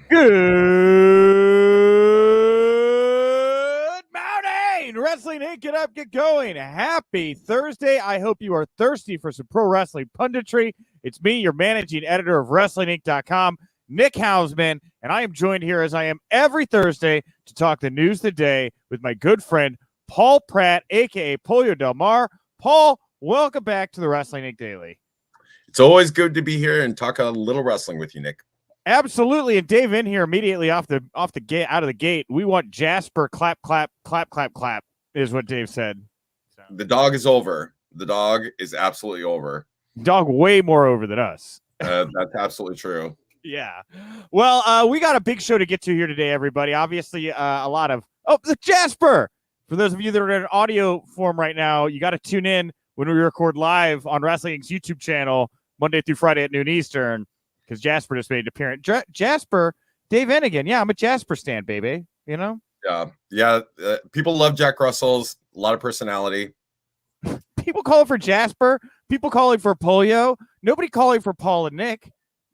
Good morning, Wrestling Inc. Get up, get going. Happy Thursday. I hope you are thirsty for some pro wrestling punditry. It's me, your managing editor of WrestlingInc.com, Nick Hausman, and I am joined here as I am every Thursday to talk the news of the day with my good friend, Paul Pratt, a.k.a. Pollo Del Mar. Paul, welcome back to the Wrestling Inc. Daily. It's always good to be here and talk a little wrestling with you, Nick. Absolutely, and Dave in here immediately out of the gate. We want Jasper clap, clap, clap, clap, clap, is what Dave said. So. The dog is over. The dog is absolutely over. Dog way more over than us. That's absolutely true. Yeah. Well, we got a big show to get to here today, everybody. Obviously, a lot of the Jasper. For those of you that are in audio form right now, you got to tune in when we record live on Wrestling's YouTube channel Monday through Friday at noon Eastern. Because Jasper just made an appearance. Jasper, Dave Ennigan. Yeah, I'm a Jasper stan, baby. You know? Yeah. People love Jack Russell's. A lot of personality. People calling for Jasper. People calling for Pollo. Nobody calling for Paul and Nick.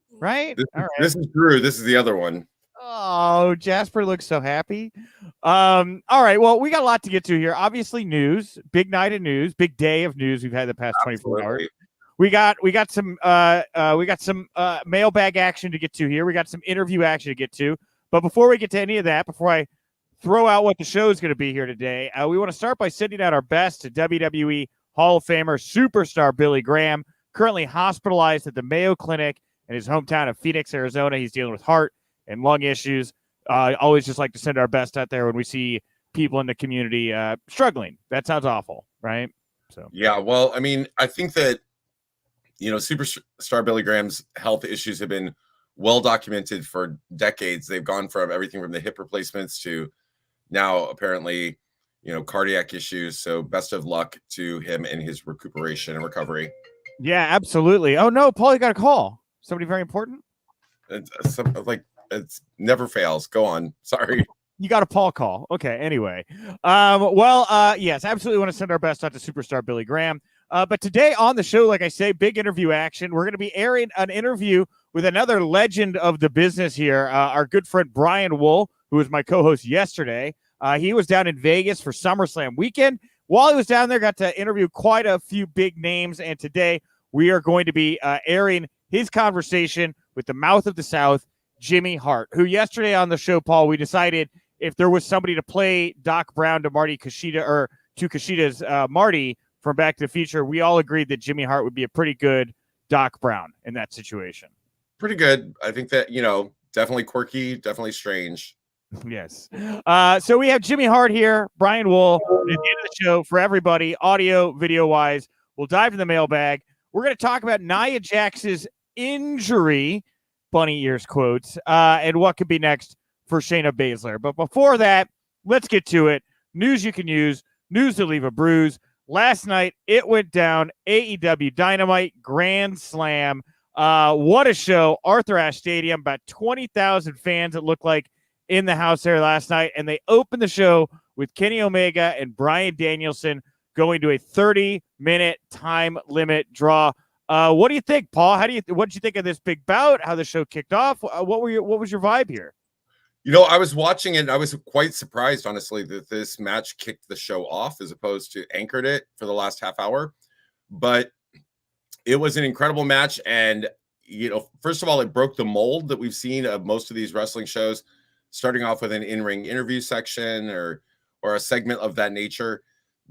Right? This is Drew. This is the other one. Oh, Jasper looks so happy. All right. Well, we got a lot to get to here. Obviously, news. Big night of news. Big day of news we've had the past 24 hours. We got some mailbag action to get to here. We got some interview action to get to. But before we get to any of that, before I throw out what the show is going to be here today, we want to start by sending out our best to WWE Hall of Famer superstar Billy Graham, currently hospitalized at the Mayo Clinic in his hometown of Phoenix, Arizona. He's dealing with heart and lung issues. Always just like to send our best out there when we see people in the community struggling. That sounds awful, right? So yeah, well, I mean, I think that superstar Billy Graham's health issues have been well documented for decades. They've gone from everything from the hip replacements to now apparently, cardiac issues. So best of luck to him in his recuperation and recovery. Yeah, absolutely. Oh no, Paul, you got a call. Somebody very important? It's never fails. Go on. Sorry. You got a Paul call. Okay. Anyway. Yes, absolutely want to send our best out to superstar Billy Graham. But today on the show, like I say, big interview action. We're going to be airing an interview with another legend of the business here, our good friend Brian Wool, who was my co-host yesterday. He was down in Vegas for SummerSlam weekend. While he was down there, got to interview quite a few big names. And today we are going to be airing his conversation with the mouth of the South, Jimmy Hart, who yesterday on the show, Paul, we decided if there was somebody to play Doc Brown to Marty Kushida or to Kushida's Marty from Back to the Future, we all agreed that Jimmy Hart would be a pretty good Doc Brown in that situation. Pretty good. I think that, definitely quirky, definitely strange. Yes. So we have Jimmy Hart here, Brian Wool, at the end of the show for everybody, audio, video-wise. We'll dive in the mailbag. We're going to talk about Nia Jax's injury, bunny ears quotes, and what could be next for Shayna Baszler. But before that, let's get to it. News you can use, news to leave a bruise. Last night, it went down. AEW Dynamite Grand Slam. What a show. Arthur Ashe Stadium, about 20,000 fans, it looked like, in the house there last night. And they opened the show with Kenny Omega and Bryan Danielson going to a 30-minute time limit draw. What do you think, Paul? What did you think of this big bout? How the show kicked off? What was your vibe here? I was watching it and I was quite surprised, honestly, that this match kicked the show off as opposed to anchored it for the last half hour. But it was an incredible match. And, first of all, it broke the mold that we've seen of most of these wrestling shows, starting off with an in-ring interview section or a segment of that nature.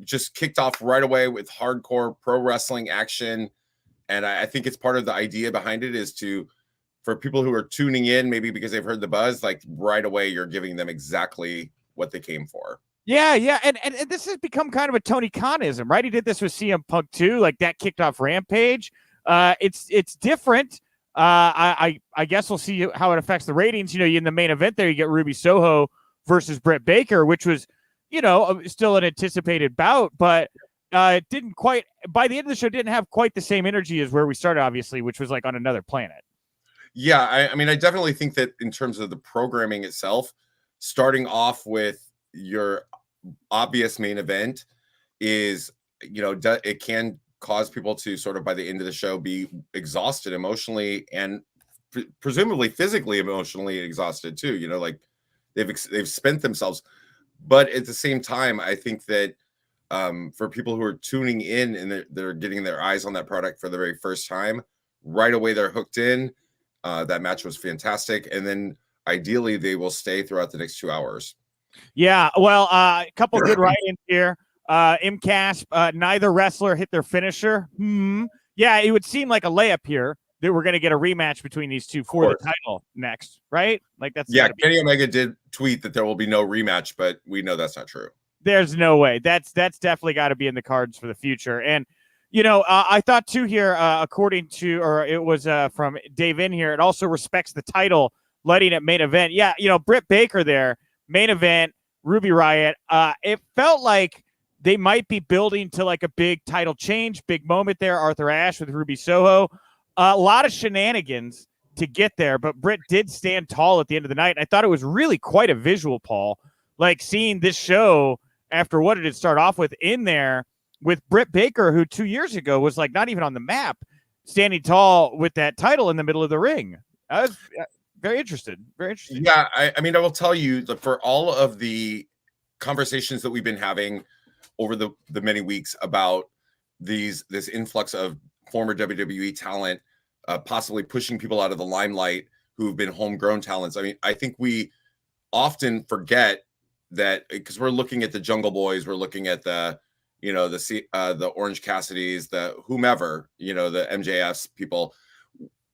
Just kicked off right away with hardcore pro wrestling action. And I think it's part of the idea behind it is for people who are tuning in, maybe because they've heard the buzz, like right away, you're giving them exactly what they came for. Yeah. And this has become kind of a Tony Khan-ism, right? He did this with CM Punk too. Like that kicked off Rampage. It's different. I guess we'll see how it affects the ratings. In the main event there, you get Ruby Soho versus Britt Baker, which was, still an anticipated bout, but it didn't quite, by the end of the show, didn't have quite the same energy as where we started, obviously, which was like on another planet. Yeah, I mean, I definitely think that in terms of the programming itself, starting off with your obvious main event is, it can cause people to sort of by the end of the show be exhausted emotionally and presumably physically, emotionally exhausted too. You know, like they've spent themselves. But at the same time, I think that for people who are tuning in and they're getting their eyes on that product for the very first time, right away they're hooked in. That match was fantastic, and then ideally they will stay throughout the next 2 hours. Yeah, well, a couple good write-ins here. MCASP, neither wrestler hit their finisher. Yeah, it would seem like a layup here that we're going to get a rematch between these two for the title next, right? Like that's Kenny Omega did tweet that there will be no rematch, but we know that's not true. There's no way. That's definitely got to be in the cards for the future. And you know, I thought too here, according to, or it was from Dave in here, it also respects the title, letting it main event. Yeah, you know, Britt Baker there, main event, Ruby Riott. It felt like they might be building to like a big title change, big moment there. Arthur Ashe with Ruby Soho. A lot of shenanigans to get there, but Britt did stand tall at the end of the night. I thought it was really quite a visual, Paul, like seeing this show after what it had started off with in there with Britt Baker, who 2 years ago was like not even on the map, standing tall with that title in the middle of the ring. I was very interested. Very interesting. Yeah, I mean, I will tell you that for all of the conversations that we've been having over the many weeks about this influx of former WWE talent, possibly pushing people out of the limelight who've been homegrown talents. I mean, I think we often forget that because we're looking at the Jungle Boys, we're looking at the Orange Cassidys, the whomever, you know, the MJFs people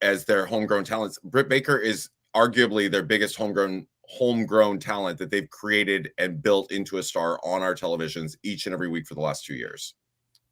as their homegrown talents. Britt Baker is arguably their biggest homegrown talent that they've created and built into a star on our televisions each and every week for the last 2 years.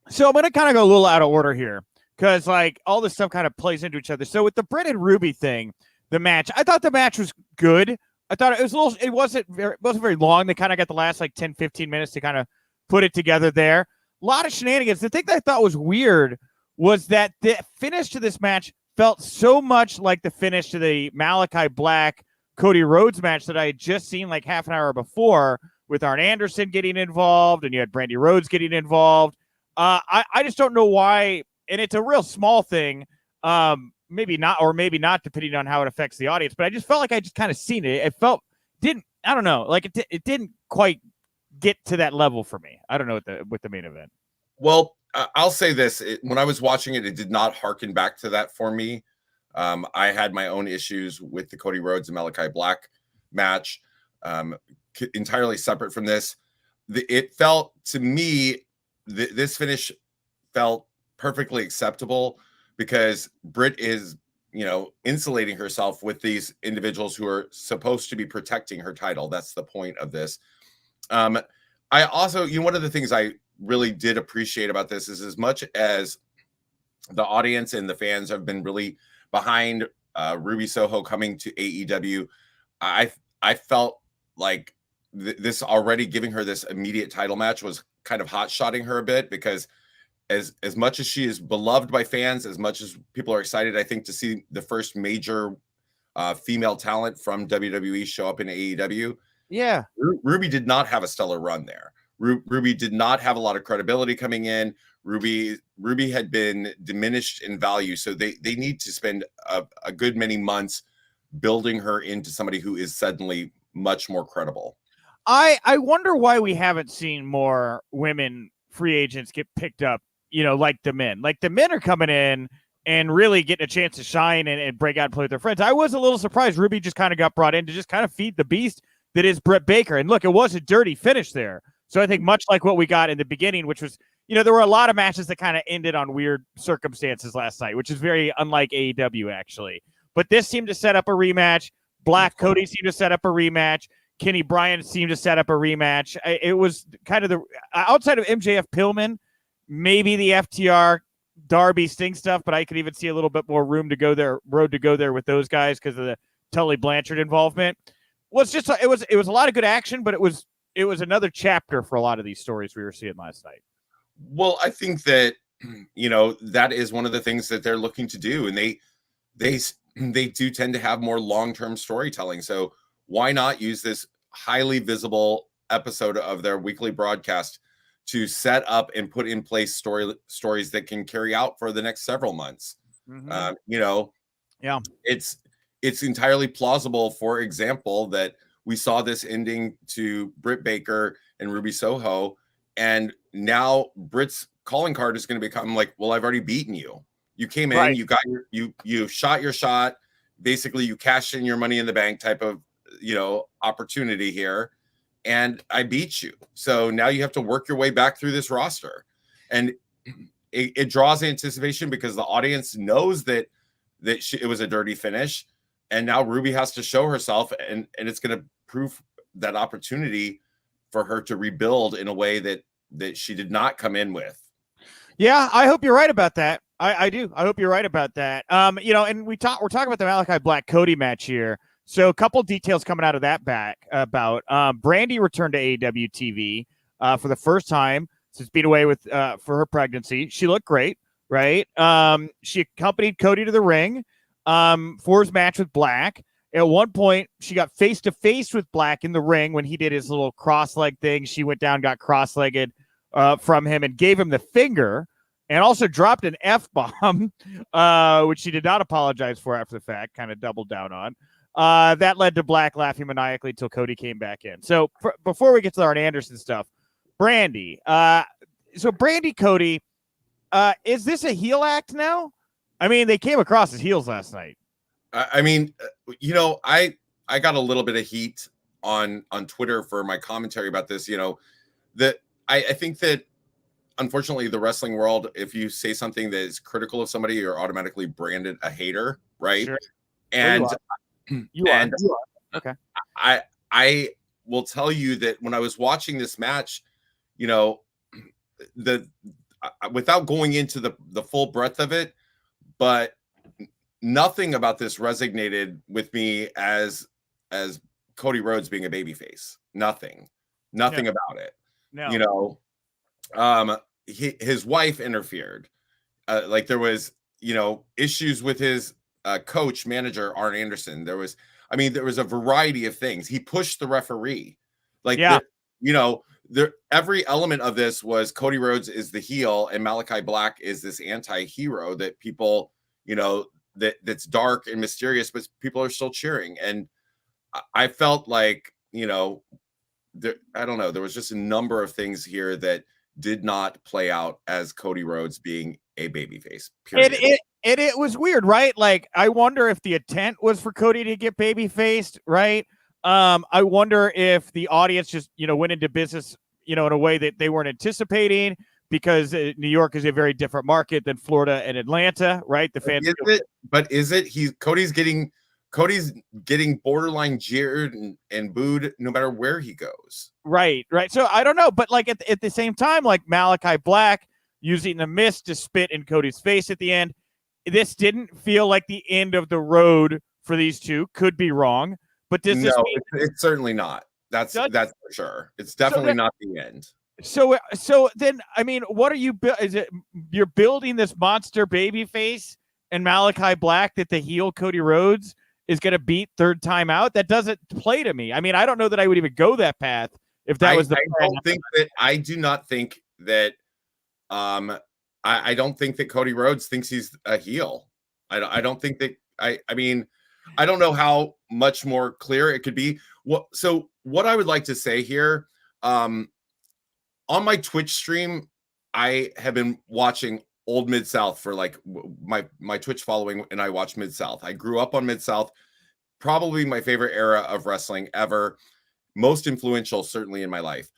So I'm going to kind of go a little out of order here because like all this stuff kind of plays into each other. So with the Britt and Ruby thing, the match, I thought the match was good. I thought it was it wasn't very long. They kind of got the last like 10, 15 minutes to kind of put it together there. A lot of shenanigans. The thing that I thought was weird was that the finish to this match felt so much like the finish to the Malakai Black Cody Rhodes match that I had just seen like half an hour before with Arn Anderson getting involved and you had Brandy Rhodes getting involved. I just don't know why, and it's a real small thing. Maybe not, depending on how it affects the audience. But I just felt like I just kind of seen it. I don't know, like it didn't quite get to that level for me. I don't know with the main event. Well, I'll say this: when I was watching it, it did not harken back to that for me. I had my own issues with the Cody Rhodes and Malakai Black match, entirely separate from this. It felt to me this finish felt perfectly acceptable because Britt is, you know, insulating herself with these individuals who are supposed to be protecting her title. That's the point of this. I also, you know, one of the things I really did appreciate about this is as much as the audience and the fans have been really behind Ruby Soho coming to AEW, I felt like this already giving her this immediate title match was kind of hot-shotting her a bit because as much as she is beloved by fans, as much as people are excited, I think, to see the first major female talent from WWE show up in AEW. Yeah. Ruby did not have a stellar run there. Ruby did not have a lot of credibility coming in. Ruby had been diminished in value. So they need to spend a good many months building her into somebody who is suddenly much more credible. I wonder why we haven't seen more women free agents get picked up, you know, like the men. Like the men are coming in and really getting a chance to shine and break out and play with their friends. I was a little surprised Ruby just kind of got brought in to just kind of feed the beast that is Britt Baker. And look, it was a dirty finish there. So I think much like what we got in the beginning, which was, you know, there were a lot of matches that kind of ended on weird circumstances last night, which is very unlike AEW actually. But this seemed to set up a rematch. Black Cody seemed to set up a rematch. Kenny Bryan seemed to set up a rematch. It was kind of the outside of MJF Pillman, maybe the FTR Darby Sting stuff, but I could even see a little bit more road to go there with those guys because of the Tully Blanchard involvement. Well, it's just it was a lot of good action, but it was another chapter for a lot of these stories we were seeing last night. Well, I think that, you know, that is one of the things that they're looking to do, and they do tend to have more long-term storytelling. So why not use this highly visible episode of their weekly broadcast to set up and put in place stories that can carry out for the next several months? Mm-hmm. You know, yeah, it's it's entirely plausible, for example, that we saw this ending to Britt Baker and Ruby Soho, and now Britt's calling card is going to become like, well, I've already beaten you. You came in, you got you shot your shot. Basically, you cashed in your Money in the Bank type of, opportunity here, and I beat you. So now you have to work your way back through this roster, and it draws anticipation because the audience knows that it was a dirty finish, and now Ruby has to show herself, and it's going to prove that opportunity for her to rebuild in a way that she did not come in with. Yeah, I hope you're right about that. I do. I hope you're right about that. And we're talking about the Malakai Black Cody match here. So a couple details coming out of that about Brandy returned to AEW TV for the first time since being away with for her pregnancy. She looked great, right? She accompanied Cody to the ring for his match with Black. At one point, she got face to face with Black in the ring when he did his little cross-leg thing. She went down, got cross-legged from him, and gave him the finger, and also dropped an F-bomb, which she did not apologize for after the fact, kind of doubled down on. That led to Black laughing maniacally until Cody came back in. So before we get to the Arn Anderson stuff, Brandy. So Brandy, Cody, is this a heel act now? I mean, they came across as heels last night. I mean, I got a little bit of heat on Twitter for my commentary about this. That I think that unfortunately the wrestling world, if you say something that is critical of somebody, you're automatically branded a hater, right? Sure. And you are. Okay. I will tell you that when I was watching this match, without going into the full breadth of it, but nothing about this resonated with me as Cody Rhodes being a babyface. Nothing about it. No. His wife interfered. Like there was, issues with his coach, manager, Arn Anderson. There was a variety of things. He pushed the referee. Every element of this was Cody Rhodes is the heel and Malakai Black is this anti-hero that people, that's dark and mysterious, but people are still cheering. And I felt like, I don't know, there was just a number of things here that did not play out as Cody Rhodes being a babyface. It was weird, right? Like, I wonder if the intent was for Cody to get baby-faced, right? I wonder if the audience just, went into business, in a way that they weren't anticipating, because New York is a very different market than Florida and Atlanta, right? The fans. Is it? Cody's getting borderline jeered and booed no matter where he goes. Right. So I don't know, but like at the same time, like Malakai Black using the mist to spit in Cody's face at the end, this didn't feel like the end of the road for these two. Could be wrong, but does this mean it's certainly not. That's for sure. It's definitely not the end. So then, I mean, what are you? Is it you're building this monster baby face and Malakai Black that the heel Cody Rhodes is going to beat third time out? That doesn't play to me. I mean, I don't know that I would even go that path if that was the. I do not think that. I don't think that Cody Rhodes thinks he's a heel. I don't think that. I mean, I don't know how much more clear it could be. So what I would like to say here, on my Twitch stream, I have been watching old Mid-South for like my Twitch following, and I watch Mid-South. I grew up on Mid-South, probably my favorite era of wrestling ever, most influential certainly in my life.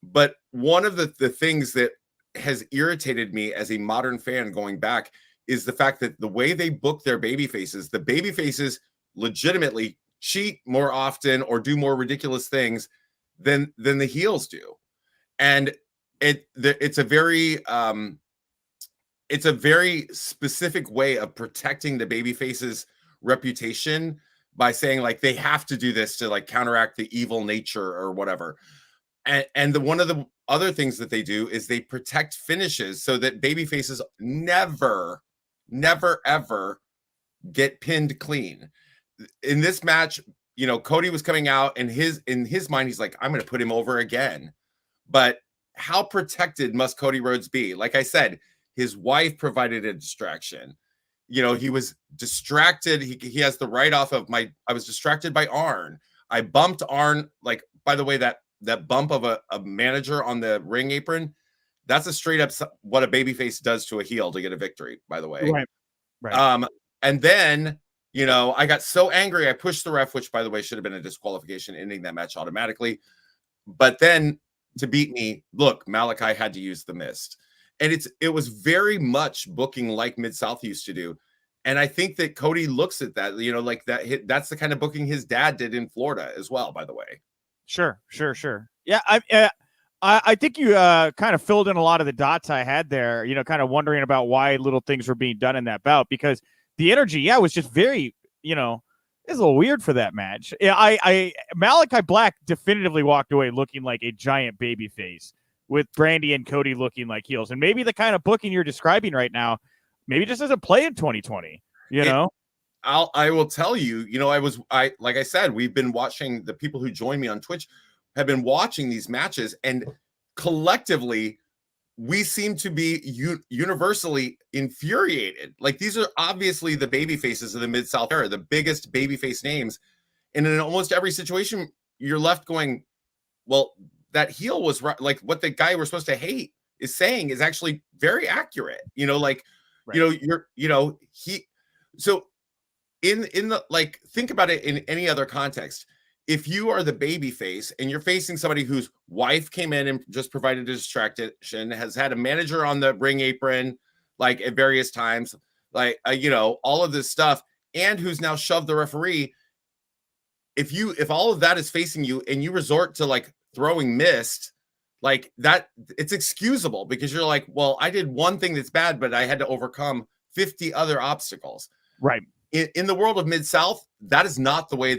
But one of the things that has irritated me as a modern fan going back is the fact that the way they book their baby faces, the baby faces legitimately cheat more often or do more ridiculous things than the heels do. And it's a very specific way of protecting the baby face's reputation by saying like they have to do this to like counteract the evil nature or whatever. And one of the other things that they do is they protect finishes so that baby faces never ever get pinned clean. In this match, Cody was coming out and in his mind, he's like, I'm going to put him over again. But how protected must Cody Rhodes be? Like I said, his wife provided a distraction. he was distracted. He has the write off of I was distracted by Arn. I bumped Arn. Like, by the way, that bump of a manager on the ring apron, that's a straight up what a babyface does to a heel to get a victory, by the way. Right. And then, I got so angry, I pushed the ref, which, by the way, should have been a disqualification, ending that match automatically. But then to beat me, look, Malakai had to use the mist. And it was very much booking like Mid-South used to do. And I think that Cody looks at that, like that's the kind of booking his dad did in Florida as well, by the way. Sure. Yeah, I think you kind of filled in a lot of the dots I had there, kind of wondering about why little things were being done in that bout, because the energy, was just very, it's a little weird for that match. Yeah, Malakai Black definitively walked away looking like a giant baby face, with Brandy and Cody looking like heels. And maybe the kind of booking you're describing right now, maybe just doesn't play in 2020, I will tell you, like I said, we've been watching, the people who join me on Twitch have been watching these matches, and collectively we seem to be universally infuriated. Like, these are obviously the baby faces of the Mid-South era, the biggest babyface names. And in almost every situation, you're left going, well, that heel was right. Like, what the guy we're supposed to hate is saying is actually very accurate. Right. So in the, like, think about it in any other context. If you are the baby face and you're facing somebody whose wife came in and just provided a distraction, has had a manager on the ring apron, like, at various times, like, all of this stuff, and who's now shoved the referee, if all of that is facing you and you resort to, like, throwing mist, like that, it's excusable, because you're like, well, I did one thing that's bad, but I had to overcome 50 other obstacles. Right. In the world of Mid-South, that is not the way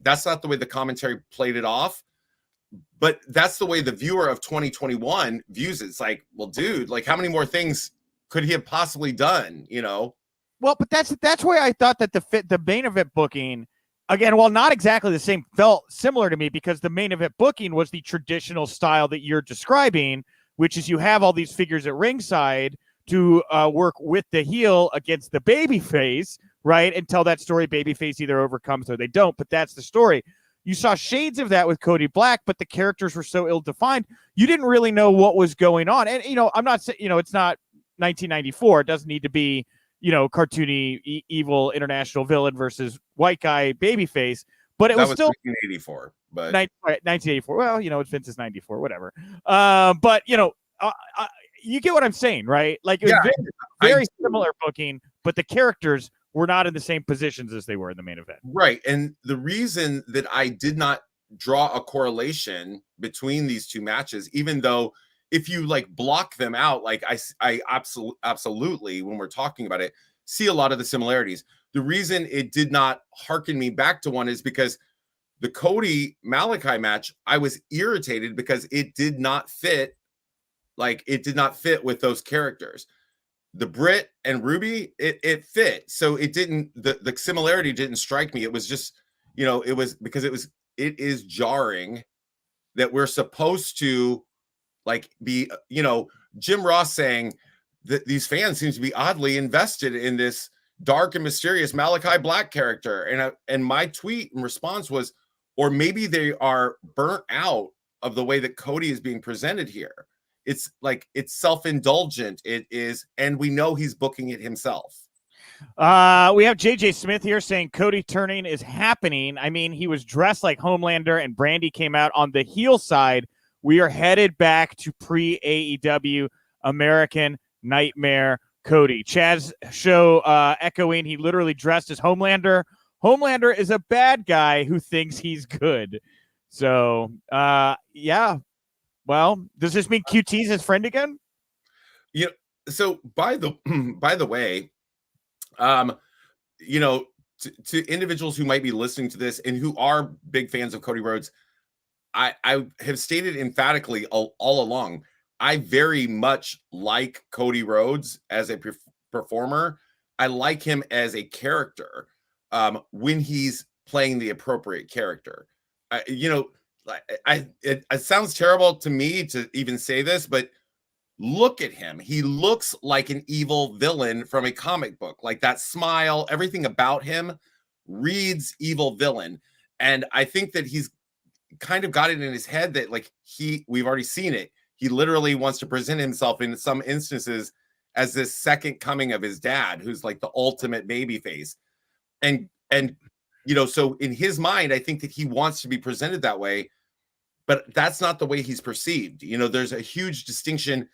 that's not the way the commentary played it off. But that's the way the viewer of 2021 views it. It's like, well, dude, like, how many more things could he have possibly done? Well, but that's why I thought that the main event booking, again, while not exactly the same, felt similar to me, because the main event booking was the traditional style that you're describing, which is you have all these figures at ringside to work with the heel against the baby face, right? And tell that story. Babyface either overcomes or they don't, but that's the story. You saw shades of that with Cody Black, but the characters were so ill-defined, you didn't really know what was going on. And, I'm not saying, it's not 1994. It doesn't need to be, cartoony, evil international villain versus white guy babyface, but it was still 1984. But 1984. Well, it's Vince's 94, whatever. But, you get what I'm saying, right? Like, it was very similar booking, but the characters were not in the same positions as they were in the main event. Right. And the reason that I did not draw a correlation between these two matches, even though if you, like, block them out, like, I absolutely, when we're talking about it, see a lot of the similarities. The reason it did not hearken me back to one is because the Cody Malakai match, I was irritated because it did not fit. Like, it did not fit with those characters. The Britt and Ruby, it fit. So it didn't, the similarity didn't strike me. It was just, it was because it is jarring that we're supposed to, like, be, Jim Ross saying that these fans seem to be oddly invested in this dark and mysterious Malakai Black character. And my tweet in response was, or maybe they are burnt out of the way that Cody is being presented here. It's like, it's self-indulgent. It is, and we know he's booking it himself. We have JJ Smith here saying Cody turning is happening. I mean, he was dressed like Homelander and Brandy came out on the heel side. We are headed back to pre-AEW American Nightmare Cody. Chaz show echoing, he literally dressed as Homelander. Homelander is a bad guy who thinks he's good. So, yeah. Well, does this mean QT's his friend again? So by the way, to individuals who might be listening to this and who are big fans of Cody Rhodes, I have stated emphatically all along, I very much like Cody Rhodes as a performer. I like him as a character when he's playing the appropriate character. It sounds terrible to me to even say this, but look at him. He looks like an evil villain from a comic book. Like that smile, everything about him reads evil villain. And I think that he's kind of got it in his head that like we've already seen it. He literally wants to present himself in some instances as this second coming of his dad, who's like the ultimate baby face. And so in his mind, I think that he wants to be presented that way, but that's not the way he's perceived. There's a huge distinction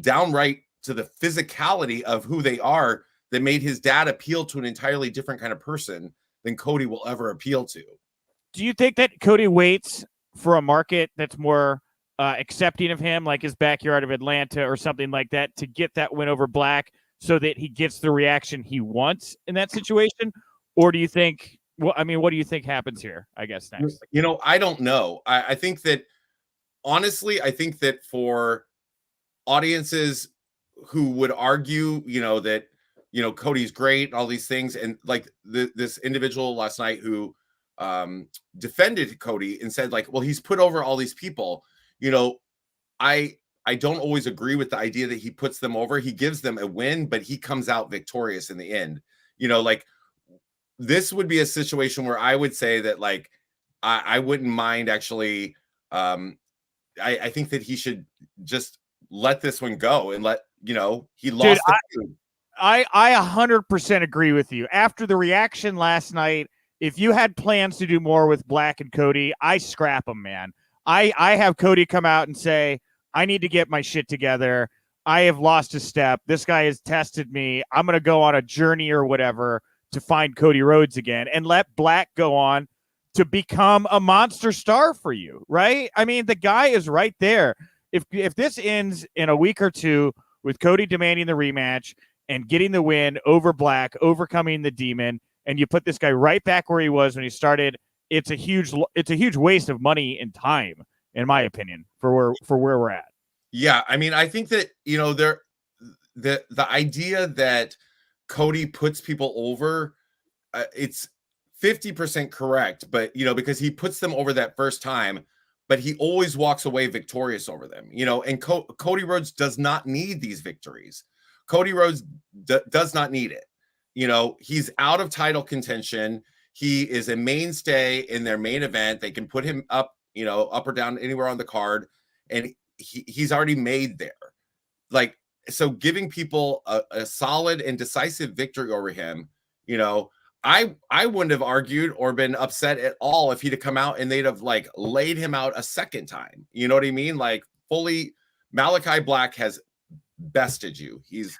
downright to the physicality of who they are that made his dad appeal to an entirely different kind of person than Cody will ever appeal to. Do you think that Cody waits for a market that's more accepting of him, like his backyard of Atlanta or something like that, to get that win over Black so that he gets the reaction he wants in that situation? Or do you think, what do you think happens here, I guess, next? I don't know. I think that, honestly, for audiences who would argue, that, Cody's great, all these things, and like this individual last night who defended Cody and said, like, well, he's put over all these people. I don't always agree with the idea that he puts them over. He gives them a win, but he comes out victorious in the end. Like, this would be a situation where I would say that, like, I wouldn't mind actually. I think that he should just let this one go and let, he lost. Dude, I 100% agree with you. After the reaction last night, if you had plans to do more with Black and Cody, I scrap them, man. I have Cody come out and say, I need to get my shit together. I have lost a step. This guy has tested me. I'm going to go on a journey or whatever to find Cody Rhodes again, and let Black go on to become a monster star for you, right? I mean, the guy is right there. If this ends in a week or two with Cody demanding the rematch and getting the win over Black, overcoming the demon, and you put this guy right back where he was when he started, it's a huge waste of money and time, in my opinion, for where we're at. Yeah, I mean, I think that the idea that Cody puts people over, it's 50% correct, but because he puts them over that first time, but he always walks away victorious over them. And Cody Rhodes does not need these victories. Cody Rhodes does not need it. He's out of title contention. He is a mainstay in their main event. They can put him up, up or down anywhere on the card, and he's already made there. Like, so giving people a solid and decisive victory over him, I wouldn't have argued or been upset at all if he'd have come out and they'd have like laid him out a second time. You know what I mean? Like, fully, Malakai Black has bested you. He's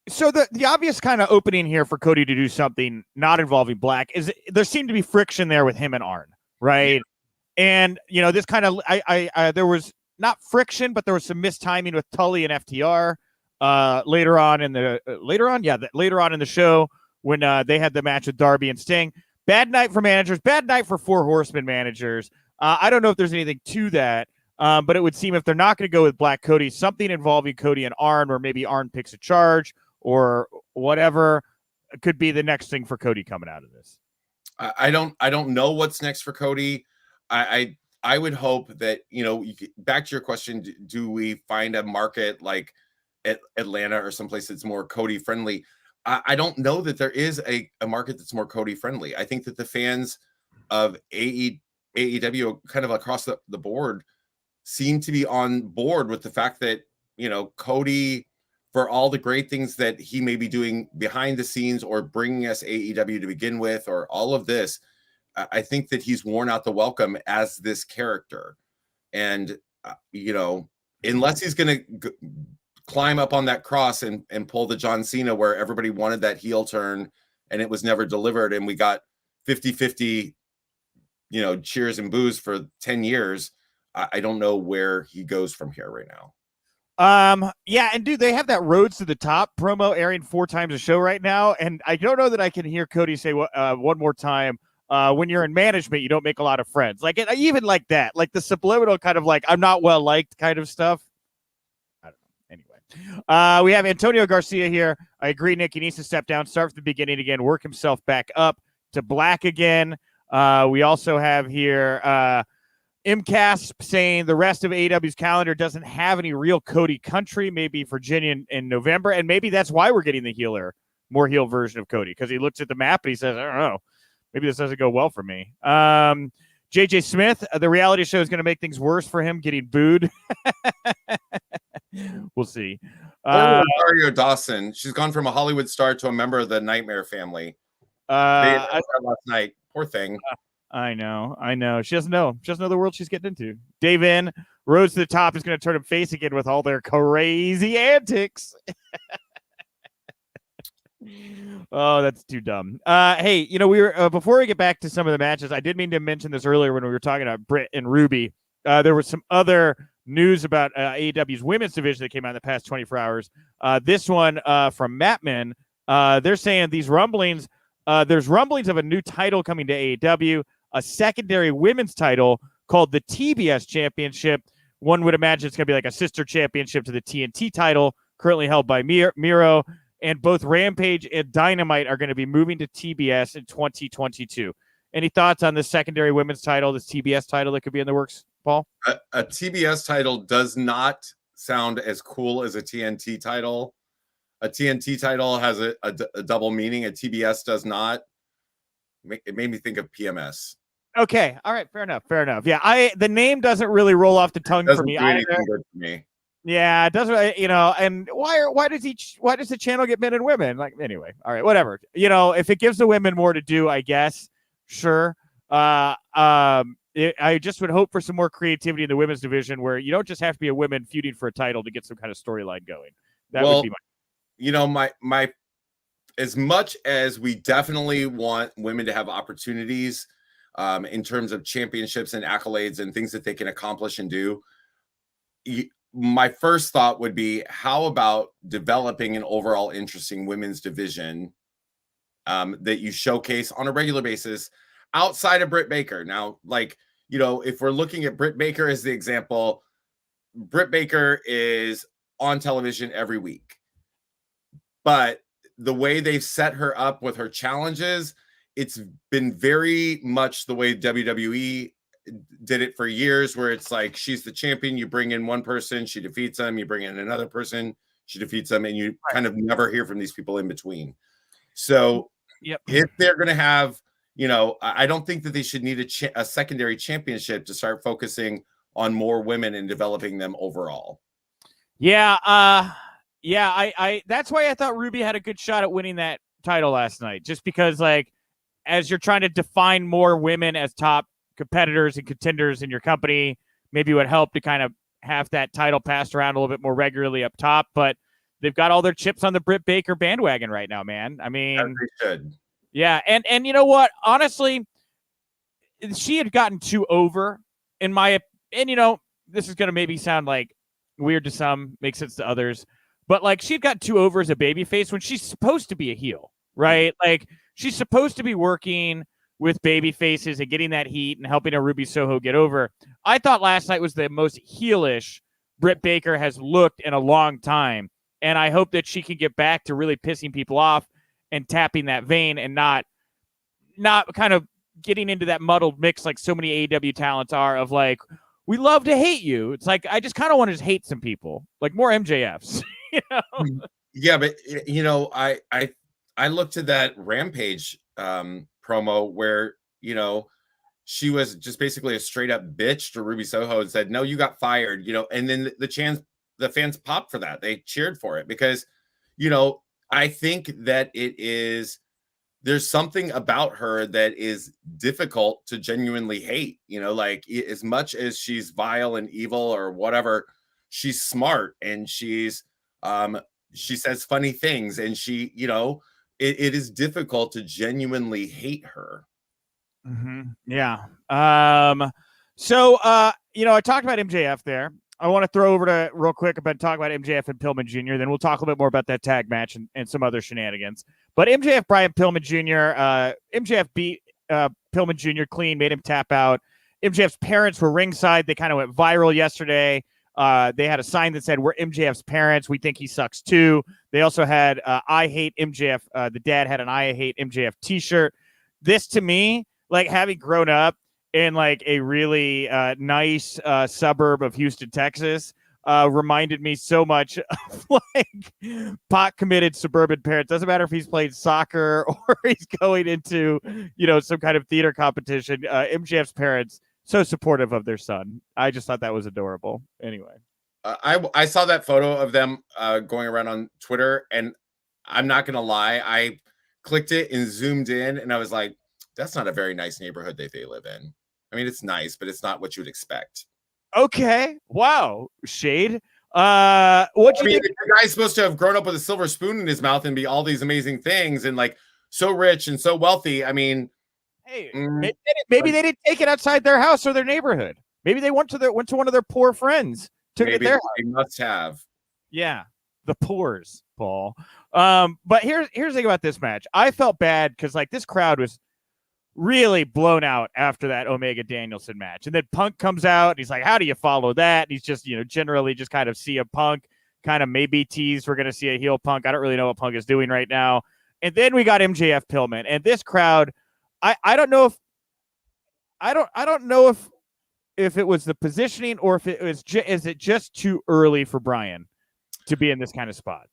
So the obvious kind of opening here for Cody to do something not involving Black is there seemed to be friction there with him and Arn, right? Yeah. And this kind of there was not friction, but there was some mistiming with Tully and FTR later on in the show when they had the match with Darby and Sting. Bad night for managers, bad night for Four Horsemen managers. I don't know if there's anything to that. But it would seem if they're not going to go with Black Cody, something involving Cody and Arn, or maybe Arn picks a charge or whatever, could be the next thing for Cody coming out of this. I don't know what's next for Cody. I would hope that, back to your question, do we find a market like Atlanta or someplace that's more Cody friendly? I don't know that there is a market that's more Cody friendly. I think that the fans of AEW kind of across the board seem to be on board with the fact that, Cody, for all the great things that he may be doing behind the scenes or bringing us AEW to begin with, or all of this, I think that he's worn out the welcome as this character. And, unless he's going to climb up on that cross and pull the John Cena where everybody wanted that heel turn and it was never delivered, and we got 50-50, cheers and boos for 10 years, I don't know where he goes from here right now. Yeah, and dude, they have that Rhodes to the Top promo airing 4 times a show right now, and I don't know that I can hear Cody say one more time, when you're in management, you don't make a lot of friends. Like, even like that, like the subliminal kind of like, I'm not well liked kind of stuff. I don't know. Anyway, we have Antonio Garcia here. I agree, Nick. He needs to step down, start from the beginning again, work himself back up to Black again. We also have here MCASP saying the rest of AEW's calendar doesn't have any real Cody country, maybe Virginia in November. And maybe that's why we're getting the more heel version of Cody, because he looks at the map and he says, I don't know, maybe this doesn't go well for me. JJ Smith, the reality show is going to make things worse for him getting booed. We'll see. Rosario Dawson, she's gone from a Hollywood star to a member of the Nightmare family. Last night. Poor thing. I know. She doesn't know. She doesn't know the world she's getting into. Dave in, Rhodes to the Top is going to turn him face again with all their crazy antics. Oh, that's too dumb. Hey, we were before we get back to some of the matches, I did mean to mention this earlier when we were talking about Britt and Ruby. There was some other news about AEW's women's division that came out in the past 24 hours. This one from Mattman. They're saying these rumblings. There's rumblings of a new title coming to AEW, a secondary women's title called the TBS Championship. One would imagine it's going to be like a sister championship to the TNT title, currently held by Miro. And both Rampage and Dynamite are going to be moving to TBS in 2022. Any thoughts on this secondary women's title, this TBS title that could be in the works, Paul? A TBS title does not sound as cool as a TNT title. A TNT title has a double meaning. A TBS does not. It made me think of PMS. Okay. All right. Fair enough. Yeah. The name doesn't really roll off the tongue for me either. Good for me. Yeah, it doesn't. And why does the channel get men and women? Like, anyway. All right. Whatever. If it gives the women more to do, I guess. Sure. I just would hope for some more creativity in the women's division where you don't just have to be a women feuding for a title to get some kind of storyline going. That would be my as much as we definitely want women to have opportunities in terms of championships and accolades and things that they can accomplish and do, my first thought would be, how about developing an overall interesting women's division that you showcase on a regular basis outside of Britt Baker? Now, if we're looking at Britt Baker as the example, Britt Baker is on television every week. But the way they've set her up with her challenges, it's been very much the way WWE did it for years, where it's like she's the champion. You bring in one person, she defeats them. You bring in another person, she defeats them. And you kind of never hear from these people in between. So if they're going to have, I don't think that they should need a secondary championship to start focusing on more women and developing them overall. Yeah. That's why I thought Ruby had a good shot at winning that title last night, just because, as you're trying to define more women as top competitors and contenders in your company, maybe it would help to kind of have that title passed around a little bit more regularly up top. But they've got all their chips on the Britt Baker bandwagon right now, man. I mean, they should. Yeah, and you know what? Honestly, she had gotten too over in my, and this is going to maybe sound like weird to some, makes sense to others. But she'd got too over as a babyface when she's supposed to be a heel, right? She's supposed to be working with baby faces and getting that heat and helping a Ruby Soho get over. I thought last night was the most heelish Britt Baker has looked in a long time. And I hope that she can get back to really pissing people off and tapping that vein and not kind of getting into that muddled mix like so many AEW talents are of we love to hate you. It's I just kind of want to just hate some people, more MJFs. Yeah, but I looked at that Rampage promo where she was just basically a straight up bitch to Ruby Soho and said, no, you got fired, and then the fans popped for that. They cheered for it because I think that there's something about her that is difficult to genuinely hate. As much as she's vile and evil or whatever, she's smart and she says funny things, and she, it is difficult to genuinely hate her. Mm-hmm. Yeah. So, I talked about MJF there. I want to throw over to real quick about talk about MJF and Pillman Jr. Then we'll talk a little bit more about that tag match and some other shenanigans. But MJF, Brian Pillman Jr., MJF beat Pillman Jr. clean, made him tap out. MJF's parents were ringside. They kind of went viral yesterday. They had a sign that said, we're MJF's parents. We think he sucks too. They also had I hate MJF. The dad had an I hate MJF t-shirt. This to me, having grown up in like a really nice suburb of Houston, Texas, reminded me so much of like pot committed suburban parents. Doesn't matter if he's playing soccer or he's going into, some kind of theater competition. MJF's parents, so supportive of their son. I just thought that was adorable. Anyway. I saw that photo of them going around on Twitter, and I'm not going to lie. I clicked it and zoomed in, and I was like, that's not a very nice neighborhood that they live in. I mean, it's nice, but it's not what you'd expect. Okay. Wow. Shade. What do you think? The guy's supposed to have grown up with a silver spoon in his mouth and be all these amazing things and like so rich and so wealthy. I mean, hey, maybe they didn't take it outside their house or their neighborhood. Maybe they went to one of their poor friends. Took it there. They must have. Yeah, the poors, Paul. But here's the thing about this match. I felt bad because like this crowd was really blown out after that Omega Danielson match, and then Punk comes out and he's like, "How do you follow that?" And he's just generally just kind of see a Punk, kind of maybe teased we're going to see a heel Punk. I don't really know what Punk is doing right now. And then we got MJF Pillman, and this crowd, I don't know if it was the positioning or if it was is it just too early for Brian to be in this kind of spot?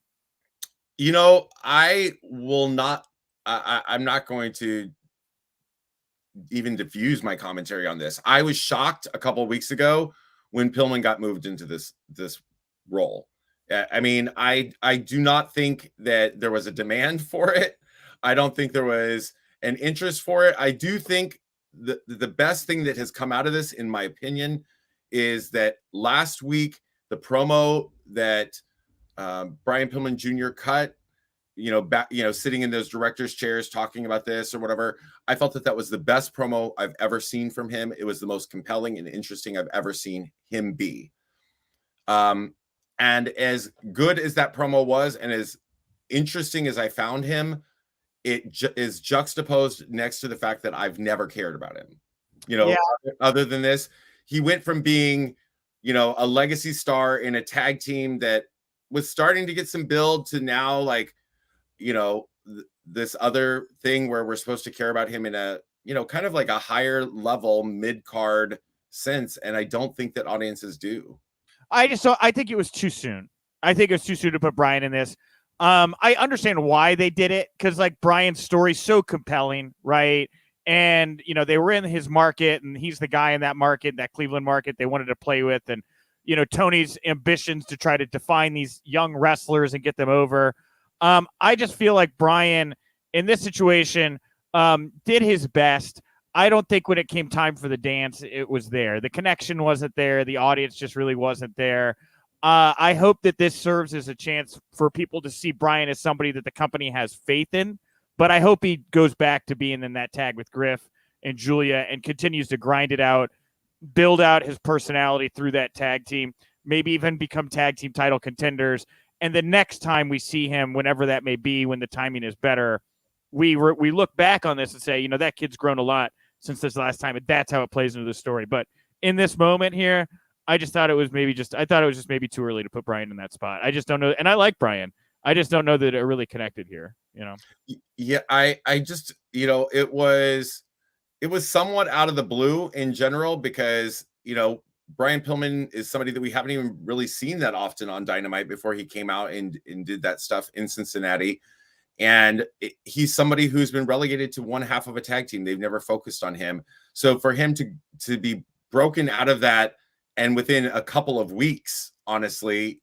I will not. I'm not going to even diffuse my commentary on this. I was shocked a couple of weeks ago when Pillman got moved into this role. I mean, I do not think that there was a demand for it. I don't think there was an interest for it. I do think the best thing that has come out of this, in my opinion, is that last week, the promo that Brian Pillman Jr. cut, sitting in those director's chairs talking about this or whatever, I felt that was the best promo I've ever seen from him. It was the most compelling and interesting I've ever seen him be. And as good as that promo was, and as interesting as I found him, it is juxtaposed next to the fact that I've never cared about him. Other than this, he went from being, a legacy star in a tag team that was starting to get some build to now, like, this other thing where we're supposed to care about him in a, kind of like a higher level mid-card sense. And I don't think that audiences do. I think it was too soon. I think it was too soon to put Brian in this. I understand why they did it, because like Brian's story's so compelling, right? And they were in his market, and he's the guy in that market, that Cleveland market they wanted to play with, and Tony's ambitions to try to define these young wrestlers and get them over. I just feel like Brian in this situation did his best. I don't think when it came time for the dance, it was there. The connection wasn't there. The audience just really wasn't there. I hope that this serves as a chance for people to see Brian as somebody that the company has faith in. But I hope he goes back to being in that tag with Griff and Julia and continues to grind it out, build out his personality through that tag team, maybe even become tag team title contenders. And the next time we see him, whenever that may be, when the timing is better, we look back on this and say, that kid's grown a lot since this last time, and that's how it plays into the story. But in this moment here, I just thought it was maybe just too early to put Brian in that spot. I just don't know, and I like Brian. I just don't know that it really connected here. Yeah, I just it was somewhat out of the blue in general because Brian Pillman is somebody that we haven't even really seen that often on Dynamite before he came out and did that stuff in Cincinnati. And he's somebody who's been relegated to one half of a tag team. They've never focused on him. So for him to be broken out of that, and within a couple of weeks, honestly,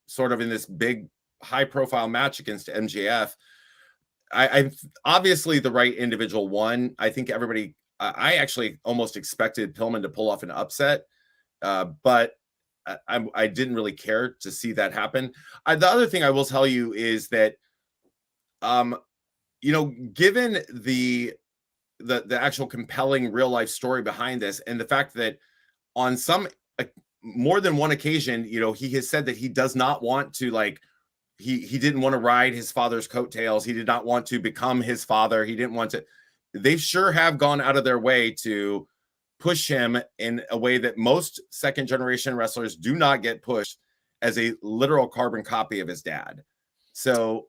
sort of in this big high profile match against MJF, I obviously the right individual won. I think I actually almost expected Pillman to pull off an upset. But I didn't really care to see that happen. The other thing I will tell you is that, given the actual compelling real life story behind this, and the fact that on some more than one occasion, he has said that he does not want to he didn't want to ride his father's coattails. He did not want to become his father. He didn't want to. They sure have gone out of their way to push him in a way that most second generation wrestlers do not get pushed, as a literal carbon copy of his dad. So,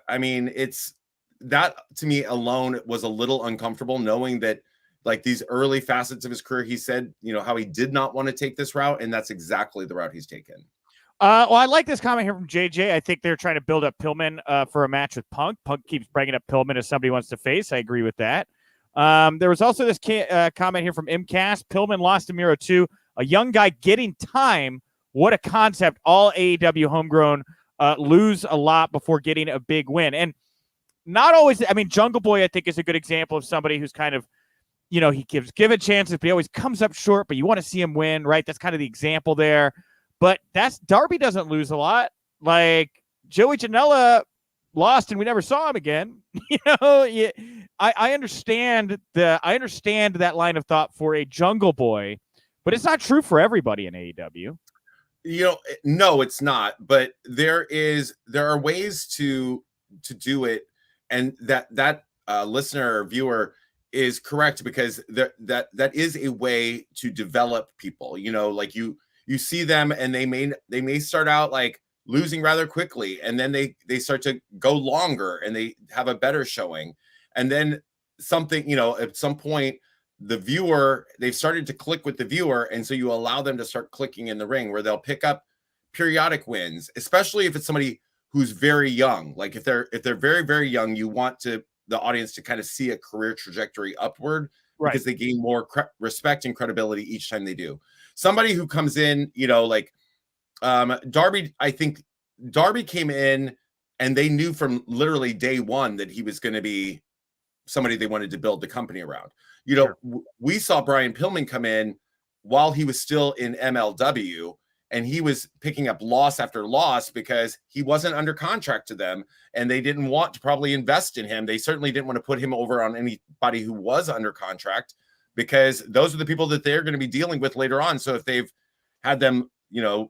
I mean, it's that to me alone was a little uncomfortable, knowing that like these early facets of his career, he said, you know, how he did not want to take this route, and that's exactly the route he's taken. Well, I like this comment here from JJ. I think they're trying to build up Pillman for a match with Punk. Punk keeps bringing up Pillman as somebody he wants to face. I agree with that. There was also this comment here from MCAS. Pillman lost to Miro too. A young guy getting time. What a concept. All AEW homegrown lose a lot before getting a big win. And not always, I mean, Jungle Boy, I think, is a good example of somebody who's kind of, you know, he gives given chances, but he always comes up short, but you want to see him win, right? That's kind of the example there. But Darby doesn't lose a lot. Like Joey Janela lost and we never saw him again. You know, I understand that line of thought for a Jungle Boy, but it's not true for everybody in AEW. You know, no, it's not. But there are ways to do it, and that listener or viewer is correct, because that is a way to develop people. You know, like you see them and they may start out like losing rather quickly, and then they start to go longer and they have a better showing, and then something, you know, at some point they've started to click with the viewer, and so you allow them to start clicking in the ring, where they'll pick up periodic wins, especially if it's somebody who's very young. Like if they're very, very young, you want the audience to kind of see a career trajectory upward, right? Because they gain more respect and credibility each time they do. Somebody who comes in, you know, like Darby, I think Darby came in and they knew from literally day one that he was going to be somebody they wanted to build the company around. You know, sure. We saw Brian Pillman come in while he was still in MLW, and he was picking up loss after loss because he wasn't under contract to them, and they didn't want to probably invest in him. They certainly didn't want to put him over on anybody who was under contract, because those are the people that they're going to be dealing with later on. So if they've had them, you know,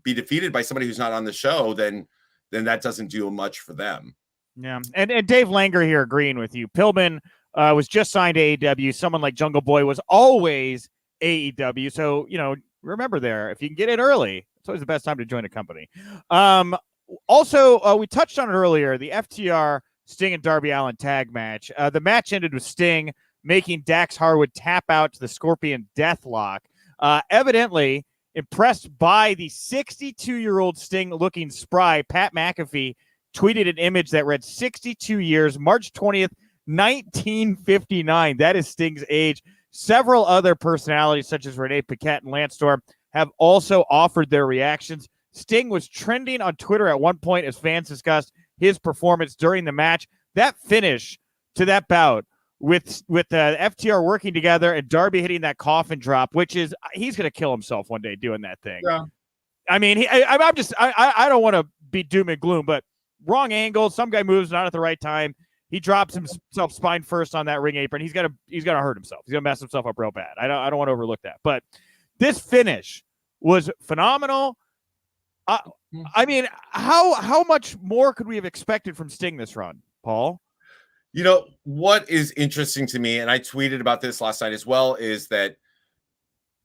be defeated by somebody who's not on the show, then that doesn't do much for them. Yeah. And Dave Langer here agreeing with you. Pillman was just signed to AEW. Someone like Jungle Boy was always AEW. So, you know, remember there, if you can get in early, it's always the best time to join a company. Also, we touched on it earlier, the FTR Sting and Darby Allin tag match. The match ended with Sting making Dax Harwood tap out to the Scorpion Deathlock. Evidently impressed by the 62-year-old Sting looking spry, Pat McAfee tweeted an image that read 62 years, March 20th, 1959. That is Sting's age. Several other personalities, such as Renee Paquette and Lance Storm, have also offered their reactions. Sting was trending on Twitter at one point as fans discussed his performance during the match. That finish to that bout with FTR working together and Darby hitting that coffin drop, which is, he's going to kill himself one day doing that thing. Yeah. I mean, I don't want to be doom and gloom, but wrong angle. Some guy moves not at the right time. He drops himself spine first on that ring apron. He's gonna hurt himself. He's gonna mess himself up real bad. I don't want to overlook that. But this finish was phenomenal. I mean, how much more could we have expected from Sting this run, Paul? You know what is interesting to me, and I tweeted about this last night as well, is that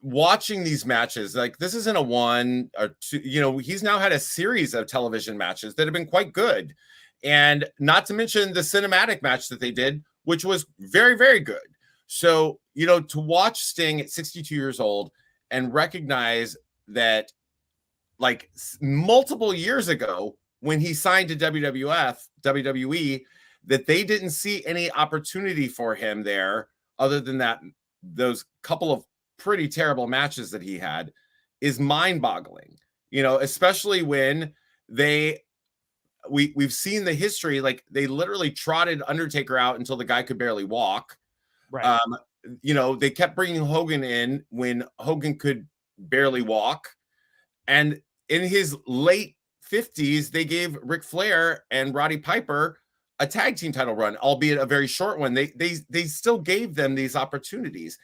watching these matches, like this isn't a one or two, you know, he's now had a series of television matches that have been quite good. And not to mention the cinematic match that they did, which was very, very good. So, you know, to watch Sting at 62 years old and recognize that like multiple years ago when he signed to WWE, that they didn't see any opportunity for him there other than those couple of pretty terrible matches that he had, is mind-boggling. You know, especially when we've seen the history, like they literally trotted Undertaker out until the guy could barely walk. Right. You know, they kept bringing Hogan in when Hogan could barely walk. And in his late 50s, they gave Ric Flair and Roddy Piper a tag team title run, albeit a very short one. They still gave them these opportunities.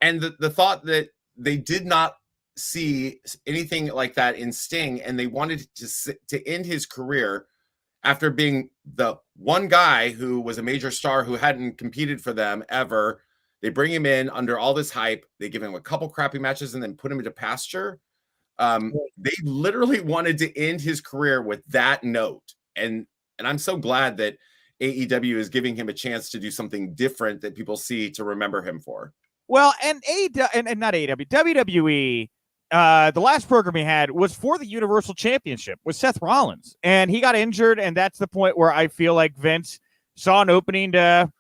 And the thought that they did not see anything like that in Sting, and they wanted to end his career after being the one guy who was a major star who hadn't competed for them ever. They bring him in under all this hype. They give him a couple crappy matches and then put him into pasture. They literally wanted to end his career with that note. And I'm so glad that AEW is giving him a chance to do something different that people see to remember him for. Well, and and not AEW, WWE. The last program he had was for the Universal Championship with Seth Rollins, and he got injured, and that's the point where I feel like Vince saw an opening to,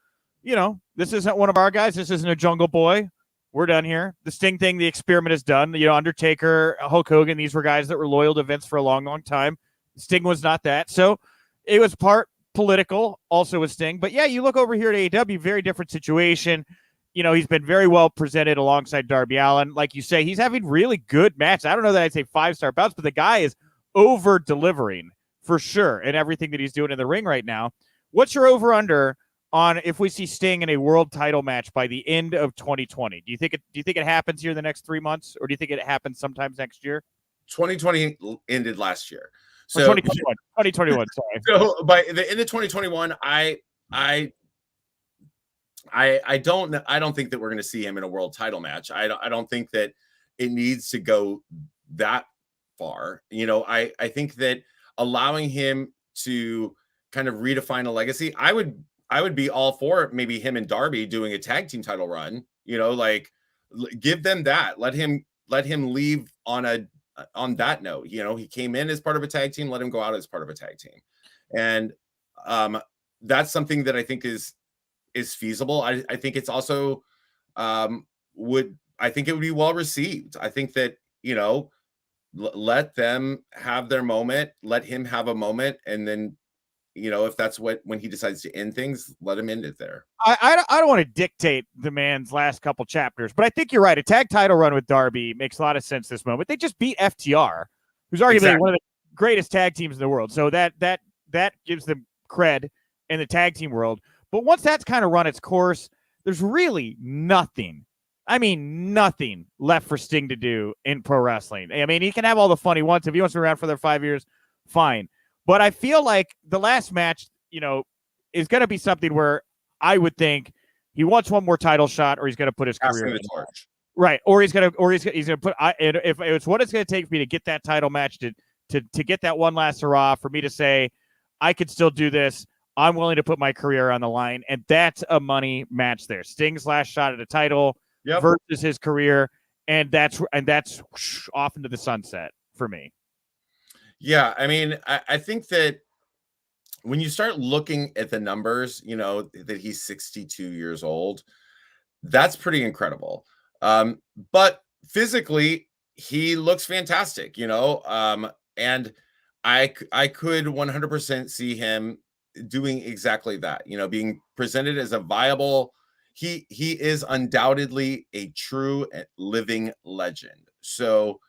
this isn't one of our guys. This isn't a Jungle Boy. We're done here. The Sting thing, the experiment is done. Undertaker, Hulk Hogan, these were guys that were loyal to Vince for a long, long time. Sting was not that. So it was part political, also with Sting. But yeah, you look over here at AEW, very different situation. He's been very well presented alongside Darby Allin. Like you say, he's having really good matches. I don't know that I'd say 5-star bouts, but the guy is over-delivering for sure in everything that he's doing in the ring right now. What's your over-under on if we see Sting in a world title match by the end of 2020? Do you think it happens here in the next 3 months, or do you think it happens sometimes next year? 2020 ended last year. So 2021, sorry. So by the end of 2021, I don't think that we're going to see him in a world title match. I don't think that it needs to go that far. I think that allowing him to kind of redefine a legacy, I would be all for maybe him and Darby doing a tag team title run. Give them that. Let him leave on that note. He came in as part of a tag team. Let him go out as part of a tag team, and that's something that I think is feasible. I think it's also I think it would be well received. I think that let them have their moment, let him have a moment, and then if that's when he decides to end things, let him end it there. I don't want to dictate the man's last couple chapters, but I think you're right. A tag title run with Darby makes a lot of sense this moment. They just beat FTR, who's arguably one of the greatest tag teams in the world. So that gives them cred in the tag team world. But once that's kind of run its course, there's really nothing left for Sting to do in pro wrestling. I mean, he can have all the fun he wants. If he wants to be around for their 5 years, fine. But I feel like the last match, is going to be something where I would think he wants one more title shot, or he's going to put his career in the torch. Right. Or he's going to put, if it's what it's going to take for me to get that title match, to get that one last hurrah, for me to say, I could still do this. I'm willing to put my career on the line, and that's a money match there. Sting's last shot at a title versus his career, and that's off into the sunset for me. Yeah, I mean, I think that when you start looking at the numbers, that he's 62 years old, that's pretty incredible. But physically, he looks fantastic, and I could 100% see him doing exactly that, being presented as a viable, he is undoubtedly a true living legend. So,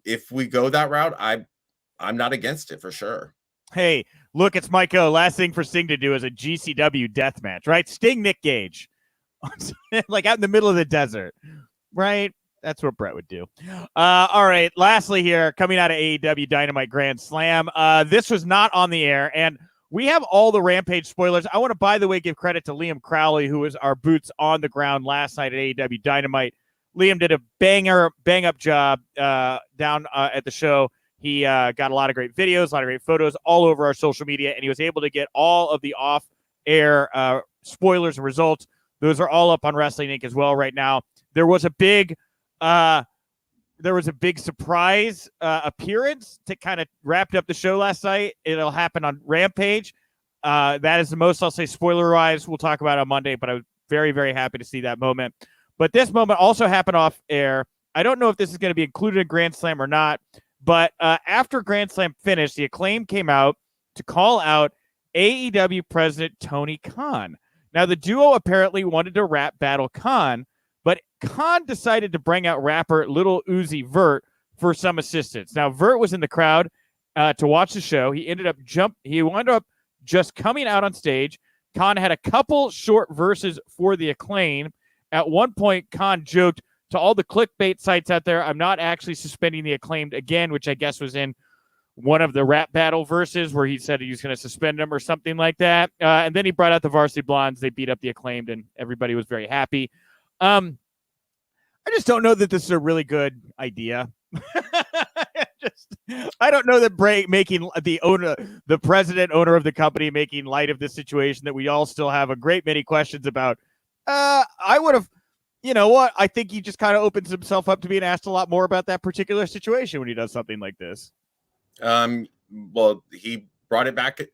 if we go that route, I'm not against it for sure. Hey, look, it's Mike O. Last thing for Sting to do is a GCW death match, right? Sting, Nick Gage, like out in the middle of the desert, right? That's what Brett would do. All right. Lastly here, coming out of AEW Dynamite Grand Slam. This was not on the air, and we have all the Rampage spoilers. I want to, by the way, give credit to Liam Crowley, who was our boots on the ground last night at AEW Dynamite. Liam did a bang-up job down at the show. He got a lot of great videos, a lot of great photos all over our social media, and he was able to get all of the off-air spoilers and results. Those are all up on Wrestling Inc. as well right now. There was a big surprise appearance to kind of wrapped up the show last night. It'll happen on Rampage. That is the most I'll say spoiler-wise. We'll talk about it on Monday, but I was very, very happy to see that moment. But this moment also happened off air. I don't know if this is going to be included in Grand Slam or not, but after Grand Slam finished, the Acclaim came out to call out AEW President Tony Khan. Now, the duo apparently wanted to rap battle Khan, but Khan decided to bring out rapper Lil Uzi Vert for some assistance. Now, Vert was in the crowd to watch the show. He wound up just coming out on stage. Khan had a couple short verses for the Acclaim. At one point, Khan joked to all the clickbait sites out there, I'm not actually suspending the Acclaimed again, which I guess was in one of the rap battle verses where he said he was going to suspend him or something like that. And then he brought out the Varsity Blondes. They beat up the Acclaimed, and everybody was very happy. I just don't know that this is a really good idea. I don't know that Bray making the president, owner of the company, making light of this situation that we all still have a great many questions about. I would have, you know what? I think he just kind of opens himself up to being asked a lot more about that particular situation when he does something like this. Well, he brought it back, to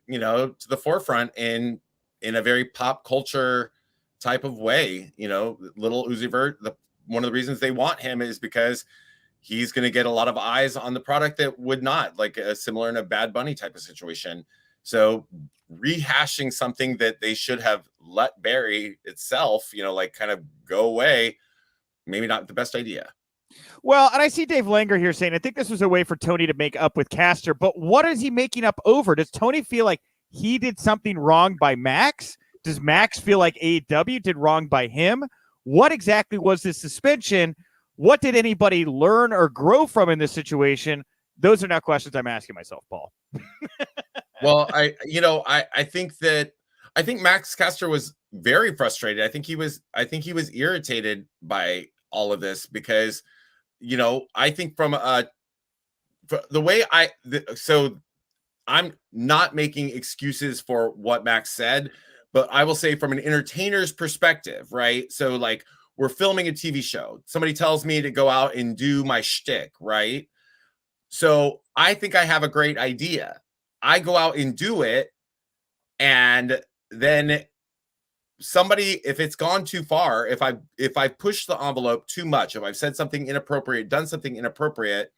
the forefront in a very pop culture type of way. Little Uzi Vert, one of the reasons they want him is because he's going to get a lot of eyes on the product that would not, like similar in a Bad Bunny type of situation. So rehashing something that they should have let bury itself, kind of go away, maybe not the best idea. Well, and I see Dave Langer here saying, I think this was a way for Tony to make up with Caster, but what is he making up over? Does Tony feel like he did something wrong by Max? Does Max feel like AEW did wrong by him? What exactly was this suspension? What did anybody learn or grow from in this situation? Those are now questions I'm asking myself, Paul. Well, I think Max Caster was very frustrated. I think he was irritated by all of this because, I think from the way so I'm not making excuses for what Max said, but I will say from an entertainer's perspective, right? So like we're filming a TV show. Somebody tells me to go out and do my shtick, right? So I think I have a great idea. I go out and do it. And then somebody, if it's gone too far, if I push the envelope too much, if I've said something inappropriate, done something inappropriate,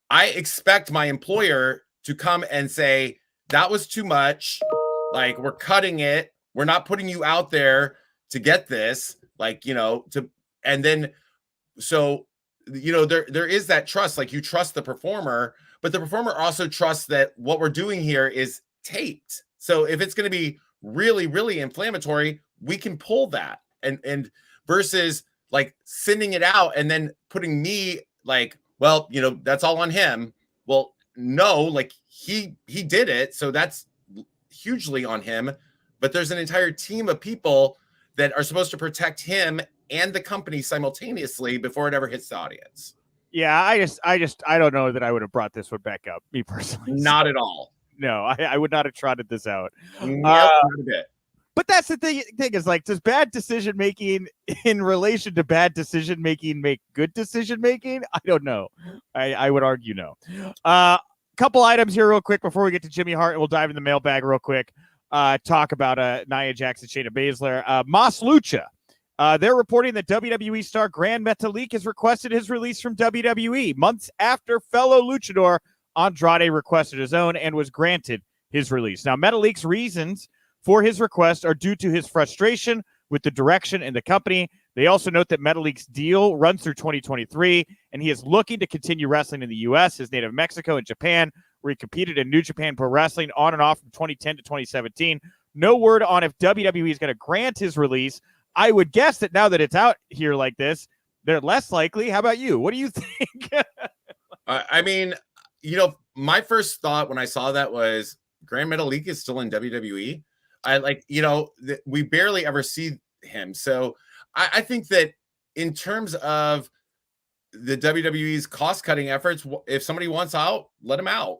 I expect my employer to come and say, that was too much. Like, we're cutting it. We're not putting you out there to get this, and then, so, there is that trust, like you trust the performer, but the performer also trusts that what we're doing here is taped. So if it's going to be really, really inflammatory, we can pull that and versus like sending it out and then putting me like, well, that's all on him. Well, no, like he did it. So that's hugely on him, but there's an entire team of people that are supposed to protect him and the company simultaneously before it ever hits the audience. Yeah, I don't know that I would have brought this one back up, me personally. Not at all. No, I would not have trotted this out. Not a bit. But that's the thing is like, does bad decision making in relation to bad decision making make good decision making? I don't know. I would argue no. Couple items here real quick before we get to Jimmy Hart, and we'll dive in the mailbag real quick. Talk about Nia Jax and Shayna Baszler. Mas Lucha. They're reporting that WWE star Gran Metalik has requested his release from WWE months after fellow luchador Andrade requested his own and was granted his release. Now, Metalik's reasons for his request are due to his frustration with the direction in the company. They also note that Metalik's deal runs through 2023, and he is looking to continue wrestling in the U.S., his native Mexico, and Japan, where he competed in New Japan Pro Wrestling on and off from 2010 to 2017. No word on if WWE is going to grant his release. I would guess that now that it's out here like this, they're less likely. How about you? What do you think? I mean, my first thought when I saw that was Gran Metalik is still in WWE. We barely ever see him. So I think that in terms of the WWE's cost-cutting efforts, if somebody wants out, let him out,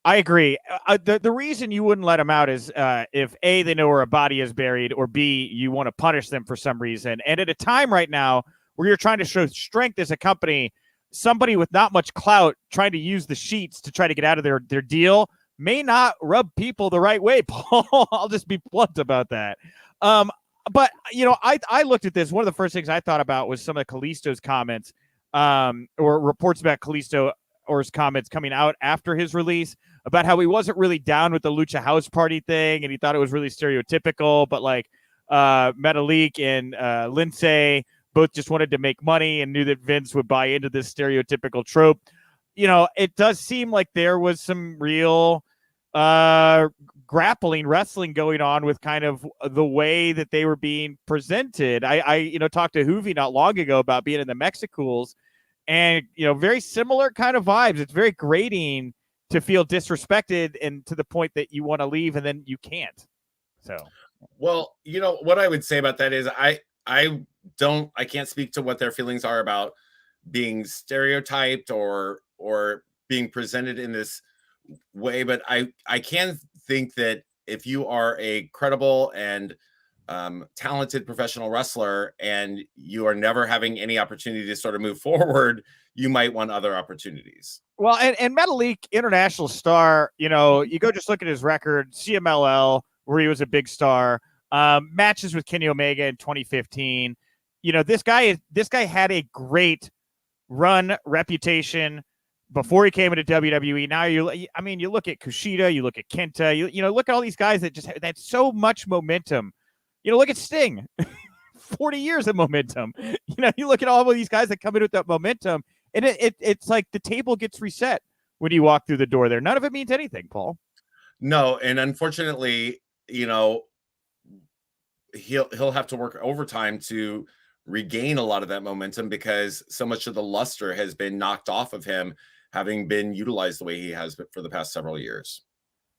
I agree. The reason you wouldn't let him out is if A, they know where a body is buried, or B, you want to punish them for some reason. And at a time right now where you're trying to show strength as a company, somebody with not much clout trying to use the sheets to try to get out of their deal may not rub people the right way, Paul. I'll just be blunt about that. But, I looked at this. One of the first things I thought about was some of Kalisto's comments or reports about Kalisto or his comments coming out after his release about how he wasn't really down with the Lucha House Party thing, and he thought it was really stereotypical, but like Metalik and Lindsay both just wanted to make money and knew that Vince would buy into this stereotypical trope. It does seem like there was some real grappling wrestling going on with kind of the way that they were being presented. I talked to Hoovy not long ago about being in the Mexicools, and very similar kind of vibes. It's very grating to feel disrespected and to the point that you want to leave and then you can't. So, well, what I would say about that is I can't speak to what their feelings are about being stereotyped or being presented in this way. But I can think that if you are a credible and talented professional wrestler and you are never having any opportunity to sort of move forward, you might want other opportunities. Well, and Metalik, international star, you go just look at his record, CMLL, where he was a big star, matches with Kenny Omega in 2015. This guy had a great run, reputation before he came into WWE. Now you look at Kushida, you look at Kenta, you look at all these guys that just had so much momentum. Look at Sting, 40 years of momentum. You look at all of these guys that come in with that momentum, and it's like the table gets reset when you walk through the door there. None of it means anything, Paul. No, and unfortunately, he'll have to work overtime to regain a lot of that momentum because so much of the luster has been knocked off of him, having been utilized the way he has been for the past several years.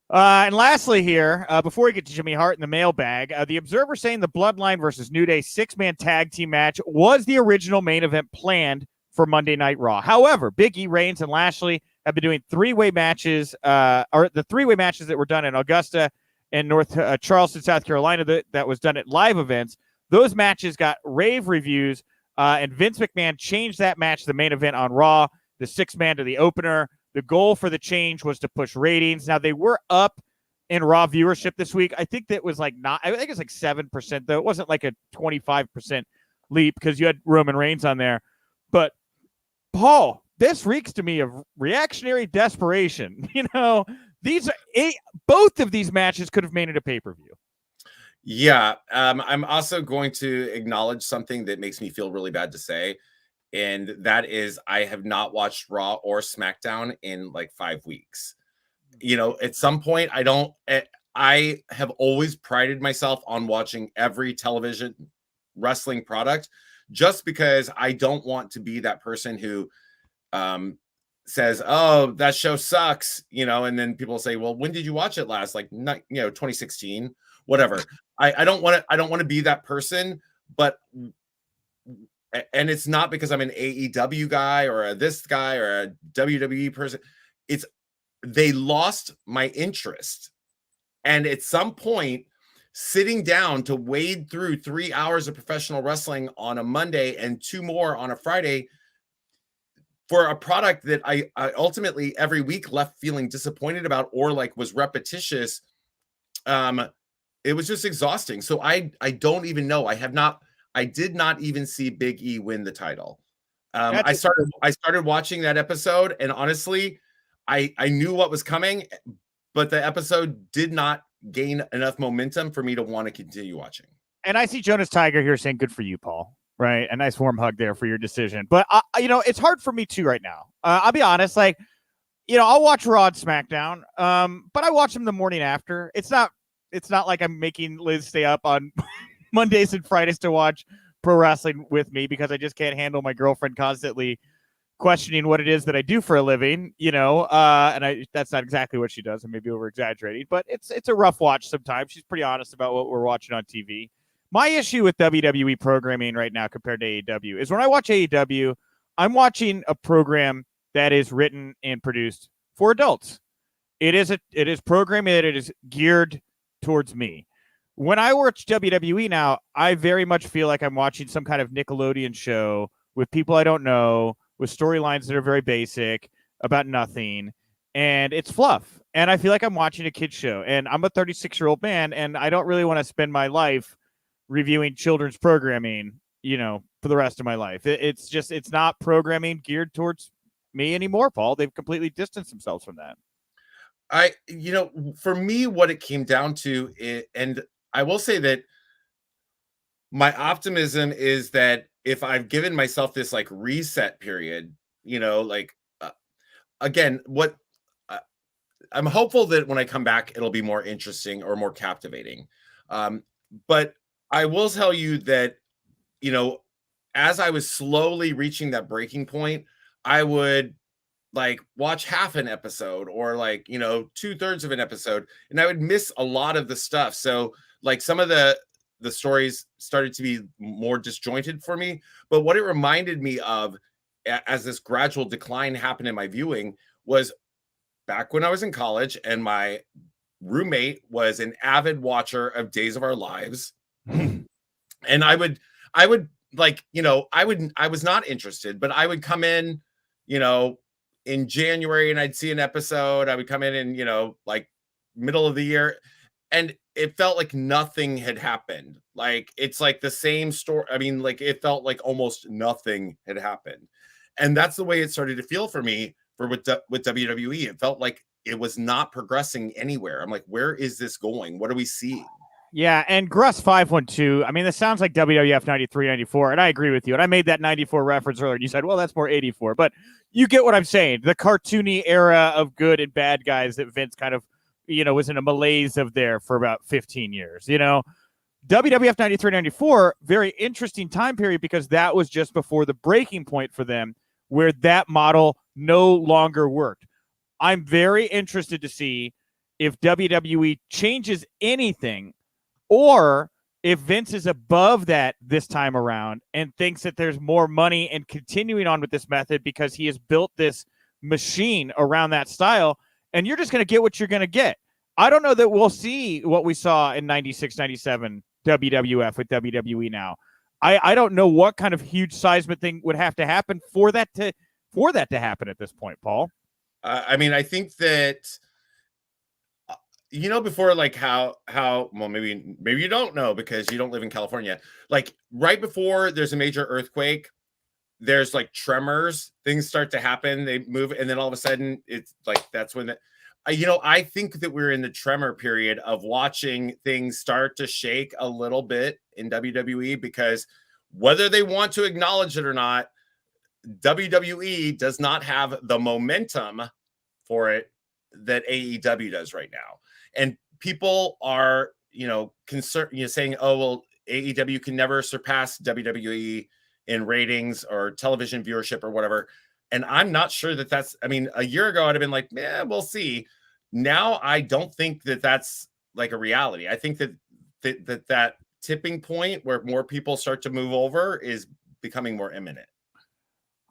And lastly here, before we get to Jimmy Hart in the mailbag, the Observer saying the Bloodline versus New Day 6-man tag team match was the original main event planned for Monday Night Raw. However, Big E, Reigns, and Lashley have been doing three-way matches, or the three-way matches that were done in Augusta and North Charleston, South Carolina, that was done at live events. Those matches got rave reviews, and Vince McMahon changed that match to the main event on Raw, the 6-man to the opener. The goal for the change was to push ratings. Now, they were up in Raw viewership this week. I think that was I think it's like 7%, though. It wasn't like a 25% leap because you had Roman Reigns on there. But, Paul, this reeks to me of reactionary desperation. Both of these matches could have made it a pay-per-view. Yeah. I'm also going to acknowledge something that makes me feel really bad to say. And that is, I have not watched Raw or SmackDown in like 5 weeks. At some point, I have always prided myself on watching every television wrestling product just because I don't want to be that person who says, oh, that show sucks, and then people say, well, when did you watch it last? Like, 2016, whatever. I don't want to be that person, but and it's not because I'm an AEW guy or this guy or a WWE person. They lost my interest. And at some point, sitting down to wade through 3 hours of professional wrestling on a Monday and 2 more on a Friday for a product that I ultimately every week left feeling disappointed about or like was repetitious, it was just exhausting. So I don't even know. I did not even see Big E win the title. I started watching that episode, and honestly, I knew what was coming, but the episode did not gain enough momentum for me to want to continue watching. And I see Jonas Tiger here saying, good for you, Paul. Right? A nice warm hug there for your decision. But, it's hard for me too right now. I'll be honest. I'll watch Raw and SmackDown, but I watch them the morning after. It's not like I'm making Liz stay up on Mondays and Fridays to watch pro wrestling with me because I just can't handle my girlfriend constantly questioning what it is that I do for a living, and that's not exactly what she does. I may be over exaggerating, but it's a rough watch sometimes. She's pretty honest about what we're watching on TV. My issue with WWE programming right now compared to AEW is when I watch AEW, I'm watching a program that is written and produced for adults. It is programming that it is geared towards me. When I watch WWE now, I very much feel like I'm watching some kind of Nickelodeon show with people I don't know, with storylines that are very basic, about nothing, and it's fluff. And I feel like I'm watching a kid's show. And I'm a 36-year-old man, and I don't really want to spend my life reviewing children's programming, for the rest of my life. It's not programming geared towards me anymore, Paul. They've completely distanced themselves from that. For me, what it came down to, and I will say that my optimism is that if I've given myself this like reset period, again, what I'm hopeful that when I come back, it'll be more interesting or more captivating. But I will tell you that, as I was slowly reaching that breaking point, I would like watch half an episode or 2/3 of an episode, and I would miss a lot of the stuff. So like some of the stories started to be more disjointed for me. But what it reminded me of as this gradual decline happened in my viewing was back when I was in college, and my roommate was an avid watcher of Days of Our Lives. And I would like, I was not interested, but I would come in, in January, and I'd see an episode. I would come in, like middle of the year, and it felt like nothing had happened. Like, it's like the same story. I mean, like, it felt like almost nothing had happened. And that's the way it started to feel for me with WWE. It felt like it was not progressing anywhere. I'm like, where is this going? What are we seeing? Yeah, and Gruss 512, I mean, this sounds like WWF 93, 94, and I agree with you. And I made that 94 reference earlier, and you said, well, that's more 84. But you get what I'm saying. The cartoony era of good and bad guys that Vince kind of, was in a malaise of there for about 15 years. WWF 93, 94, very interesting time period, because that was just before the breaking point for them, where that model no longer worked. I'm very interested to see if WWE changes anything, or if Vince is above that this time around and thinks that there's more money in continuing on with this method because he has built this machine around that style, and you're just going to get what you're going to get. I don't know that we'll see what we saw in 96, 97 WWF with WWE now. I don't know what kind of huge seismic thing would have to happen for that to happen at this point, Paul. I mean, I think that, before, like how well, maybe you don't know because you don't live in California. Like, right before there's a major earthquake, there's like tremors, things start to happen, they move, and then all of a sudden it's like, that's when I think that we're in the tremor period of watching things start to shake a little bit in WWE, because whether they want to acknowledge it or not, WWE does not have the momentum for it that AEW does right now. And people are, concerned, saying, oh, well, AEW can never surpass WWE in ratings or television viewership or whatever. And I'm not sure that's, I mean, a year ago, I'd have been like, yeah, we'll see. Now, I don't think that that's like a reality. I think that tipping point where more people start to move over is becoming more imminent.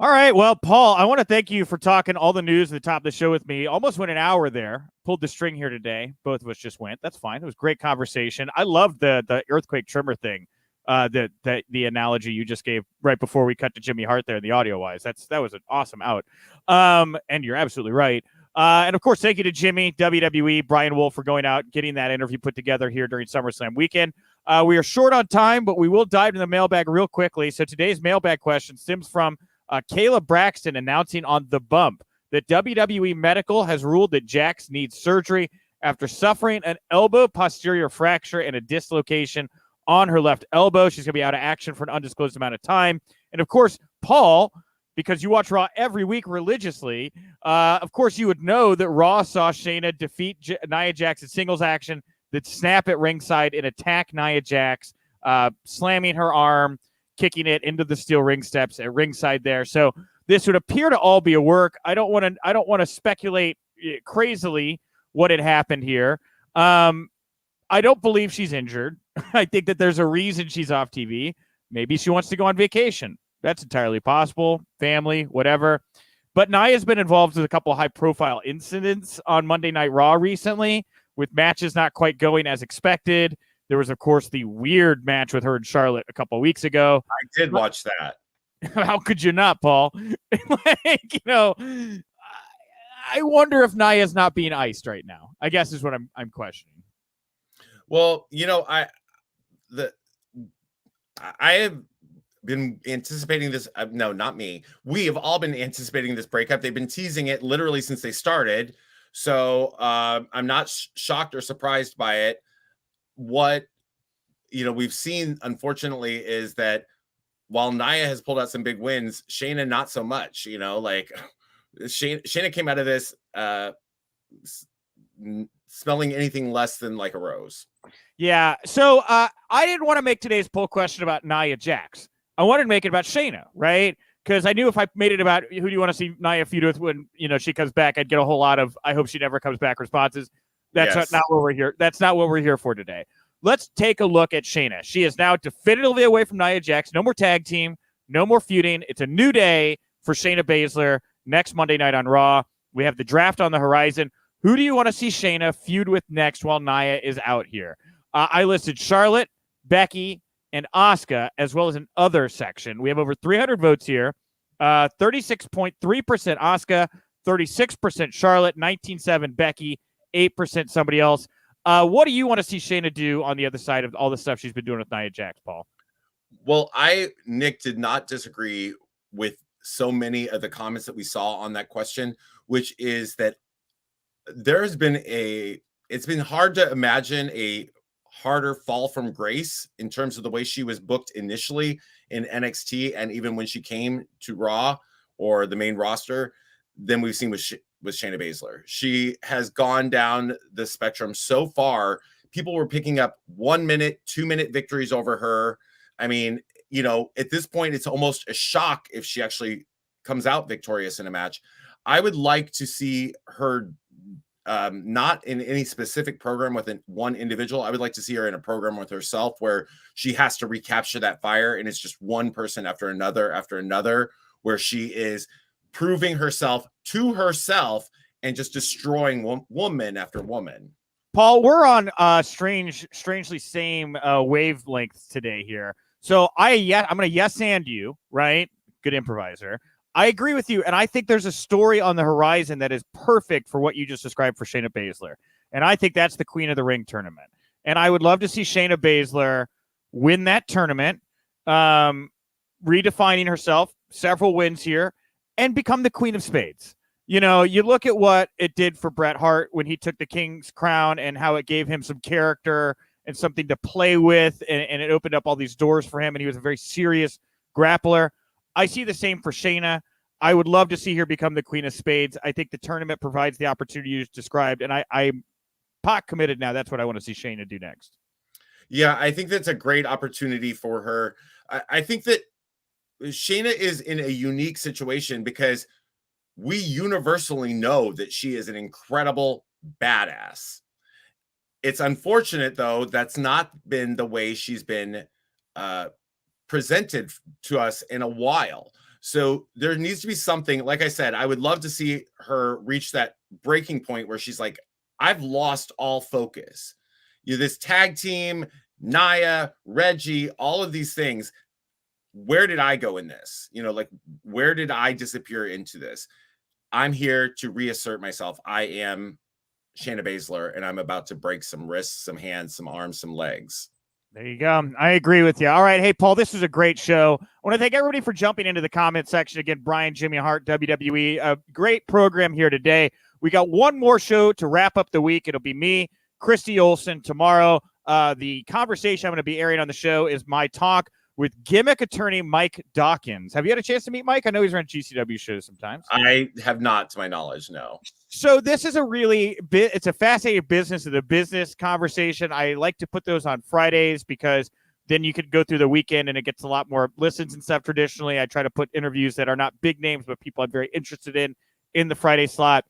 All right. Well, Paul, I want to thank you for talking all the news at the top of the show with me. Almost went an hour there. Pulled the string here today. Both of us just went. That's fine. It was great conversation. I loved the earthquake tremor thing. The analogy you just gave right before we cut to Jimmy Hart there, the audio wise. That was an awesome out. And you're absolutely right. And of course, thank you to Jimmy, WWE, Brian Wolf, for going out, getting that interview put together here during SummerSlam weekend. We are short on time, but we will dive into the mailbag real quickly. So today's mailbag question stems from Kayla Braxton announcing on The Bump that WWE Medical has ruled that Jax needs surgery after suffering an elbow posterior fracture and a dislocation on her left elbow. She's going to be out of action for an undisclosed amount of time. And of course, Paul, because you watch Raw every week religiously, of course you would know that Raw saw Shayna defeat Nia Jax in singles action, that snap at ringside and attack Nia Jax, slamming her arm, kicking it into the steel ring steps at ringside there. So this would appear to all be a work. I don't want to speculate crazily what had happened here. I don't believe she's injured. I think that there's a reason she's off TV. Maybe she wants to go on vacation. That's entirely possible. Family, whatever. But Nia's been involved with a couple of high-profile incidents on Monday Night Raw recently, with matches not quite going as expected. There was, of course, the weird match with her and Charlotte a couple of weeks ago. I did watch that. How could you not, Paul? I wonder if Nia's not being iced right now, I guess is what I'm questioning. Well, I have been anticipating this. No, not me. We have all been anticipating this breakup. They've been teasing it literally since they started. So I'm not shocked or surprised by it. What we've seen, unfortunately, is that while Nia has pulled out some big wins, Shayna not so much. Like Shayna came out of this smelling anything less than like a rose. Yeah. So I didn't want to make today's poll question about Nia Jax. I wanted to make it about Shayna, right? Because I knew if I made it about who do you want to see Nia feud with when she comes back, I'd get a whole lot of I hope she never comes back responses. That's not what we're here. That's not what we're here for today. Let's take a look at Shayna. She is now definitively away from Nia Jax. No more tag team. No more feuding. It's a new day. for Shayna Baszler next Monday night on Raw. We have the draft on the horizon. Who do you want to see Shayna feud with next while Nia is out here? I listed Charlotte, Becky, and Asuka, as well as an other section. We have over 300 votes here. 36.3% Asuka, 36% Charlotte, 19.7% Becky, 8% somebody else. What do you want to see Shayna do on the other side of all the stuff she's been doing with Nia Jax, Paul? Well, Nick, did not disagree with so many of the comments that we saw on that question, which is that it's been hard to imagine a harder fall from grace in terms of the way she was booked initially in NXT and even when she came to Raw or the main roster than we've seen with Shayna Baszler. She has gone down the spectrum so far. People were picking up 1 minute, 2 minute victories over her. I mean, at this point, it's almost a shock if she actually comes out victorious in a match. I would like to see her not in any specific program with one individual. I would like to see her in a program with herself where she has to recapture that fire. And it's just one person after another, where she is proving herself to herself and just destroying woman after woman. Paul, we're on strangely same wavelengths today here. So I'm going to yes and you, right? Good improviser. I agree with you, and I think there's a story on the horizon that is perfect for what you just described for Shayna Baszler, and I think that's the Queen of the Ring tournament. And I would love to see Shayna Baszler win that tournament, redefining herself, several wins here, and become the Queen of Spades. You look at what it did for Bret Hart when he took the King's crown and how it gave him some character and something to play with, and it opened up all these doors for him, and he was a very serious grappler. I see the same for Shayna. I would love to see her become the Queen of Spades. I think the tournament provides the opportunity you just described, and I'm pot committed now. That's what I want to see Shayna do next. Yeah, I think that's a great opportunity for her. I think that Shayna is in a unique situation because we universally know that she is an incredible badass. It's unfortunate, though, that's not been the way she's been presented to us in a while. So there needs to be something. Like I said, I would love to see her reach that breaking point where she's like, I've lost all focus. This tag team, Nia, Reggie, all of these things. Where did I go in this? Where did I disappear into this? I'm here to reassert myself. I am Shayna Baszler, and I'm about to break some wrists, some hands, some arms, some legs. There you go. I agree with you. All right. Hey, Paul, this was a great show. I want to thank everybody for jumping into the comment section. Again, Brian, Jimmy Hart, WWE. A great program here today. We got one more show to wrap up the week. It'll be me, Christy Olsen, tomorrow. The conversation I'm going to be airing on the show is my talk with gimmick attorney Mike Dawkins. Have you had a chance to meet Mike? I know he's around GCW shows sometimes. I have not, to my knowledge, no. So this is it's a fascinating business of the business conversation. I like to put those on Fridays because then you could go through the weekend and it gets a lot more listens and stuff. Traditionally, I try to put interviews that are not big names, but people I'm very interested in the Friday slot.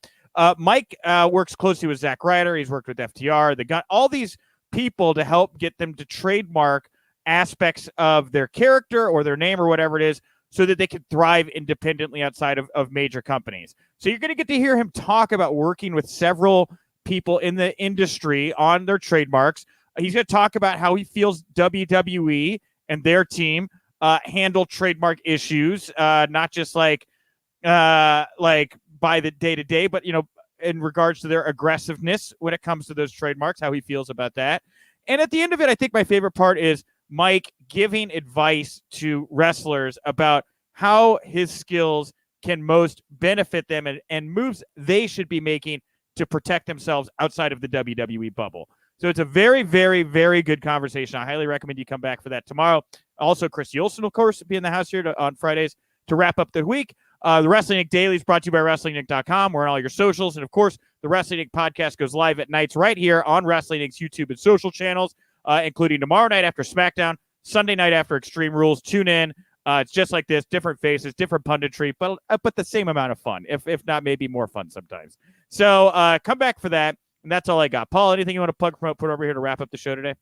Mike works closely with Zack Ryder. He's worked with FTR. They got all these people to help get them to trademark aspects of their character or their name or whatever it is so that they can thrive independently outside of major companies. So you're going to get to hear him talk about working with several people in the industry on their trademarks. He's going to talk about how he feels WWE and their team handle trademark issues, not just like by the day-to-day, but, in regards to their aggressiveness when it comes to those trademarks, how he feels about that. And at the end of it, I think my favorite part is Mike giving advice to wrestlers about how his skills can most benefit them and moves they should be making to protect themselves outside of the WWE bubble. So it's a very, very, very good conversation. I highly recommend you come back for that tomorrow. Also, Christy Olsen, of course, will be in the house here on Fridays to wrap up the week. The Wrestling Inc. Daily is brought to you by WrestlingInc.com. We're on all your socials. And, of course, the Wrestling Inc. podcast goes live at nights right here on Wrestling Inc.'s YouTube and social channels, including tomorrow night after SmackDown, Sunday night after Extreme Rules. Tune in. It's just like this, different faces, different punditry, but the same amount of fun, if not maybe more fun sometimes. So come back for that, and that's all I got. Paul, anything you want to plug, promote, put over here to wrap up the show today?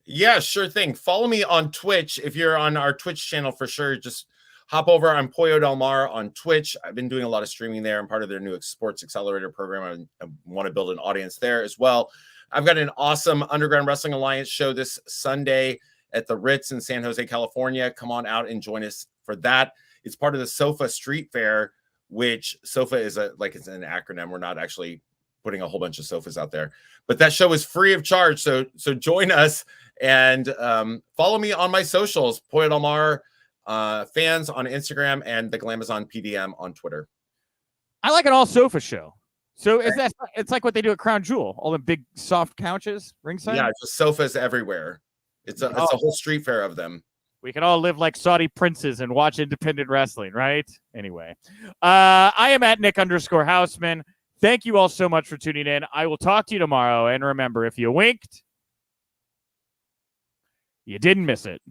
Yeah, sure thing. Follow me on Twitch. If you're on our Twitch channel, for sure, just hop over. I'm Pollo Del Mar on Twitch. I've been doing a lot of streaming there. I'm part of their new Sports Accelerator program. I want to build an audience there as well. I've got an awesome Underground Wrestling Alliance show this Sunday at the Ritz in San Jose, California. Come on out and join us for that. It's part of the SOFA Street Fair, which SOFA is it's an acronym. We're not actually putting a whole bunch of sofas out there, but that show is free of charge. So join us and follow me on my socials, Pollo Del Mar fans on Instagram and the Glamazon PDM on Twitter. I like an all sofa show. So it's like what they do at Crown Jewel, all the big soft couches ringside. Yeah, just sofas everywhere. It's a whole street fair of them. We can all live like Saudi princes and watch independent wrestling, right? Anyway, I am at Nick_Houseman. Thank you all so much for tuning in. I will talk to you tomorrow. And remember, if you winked, you didn't miss it.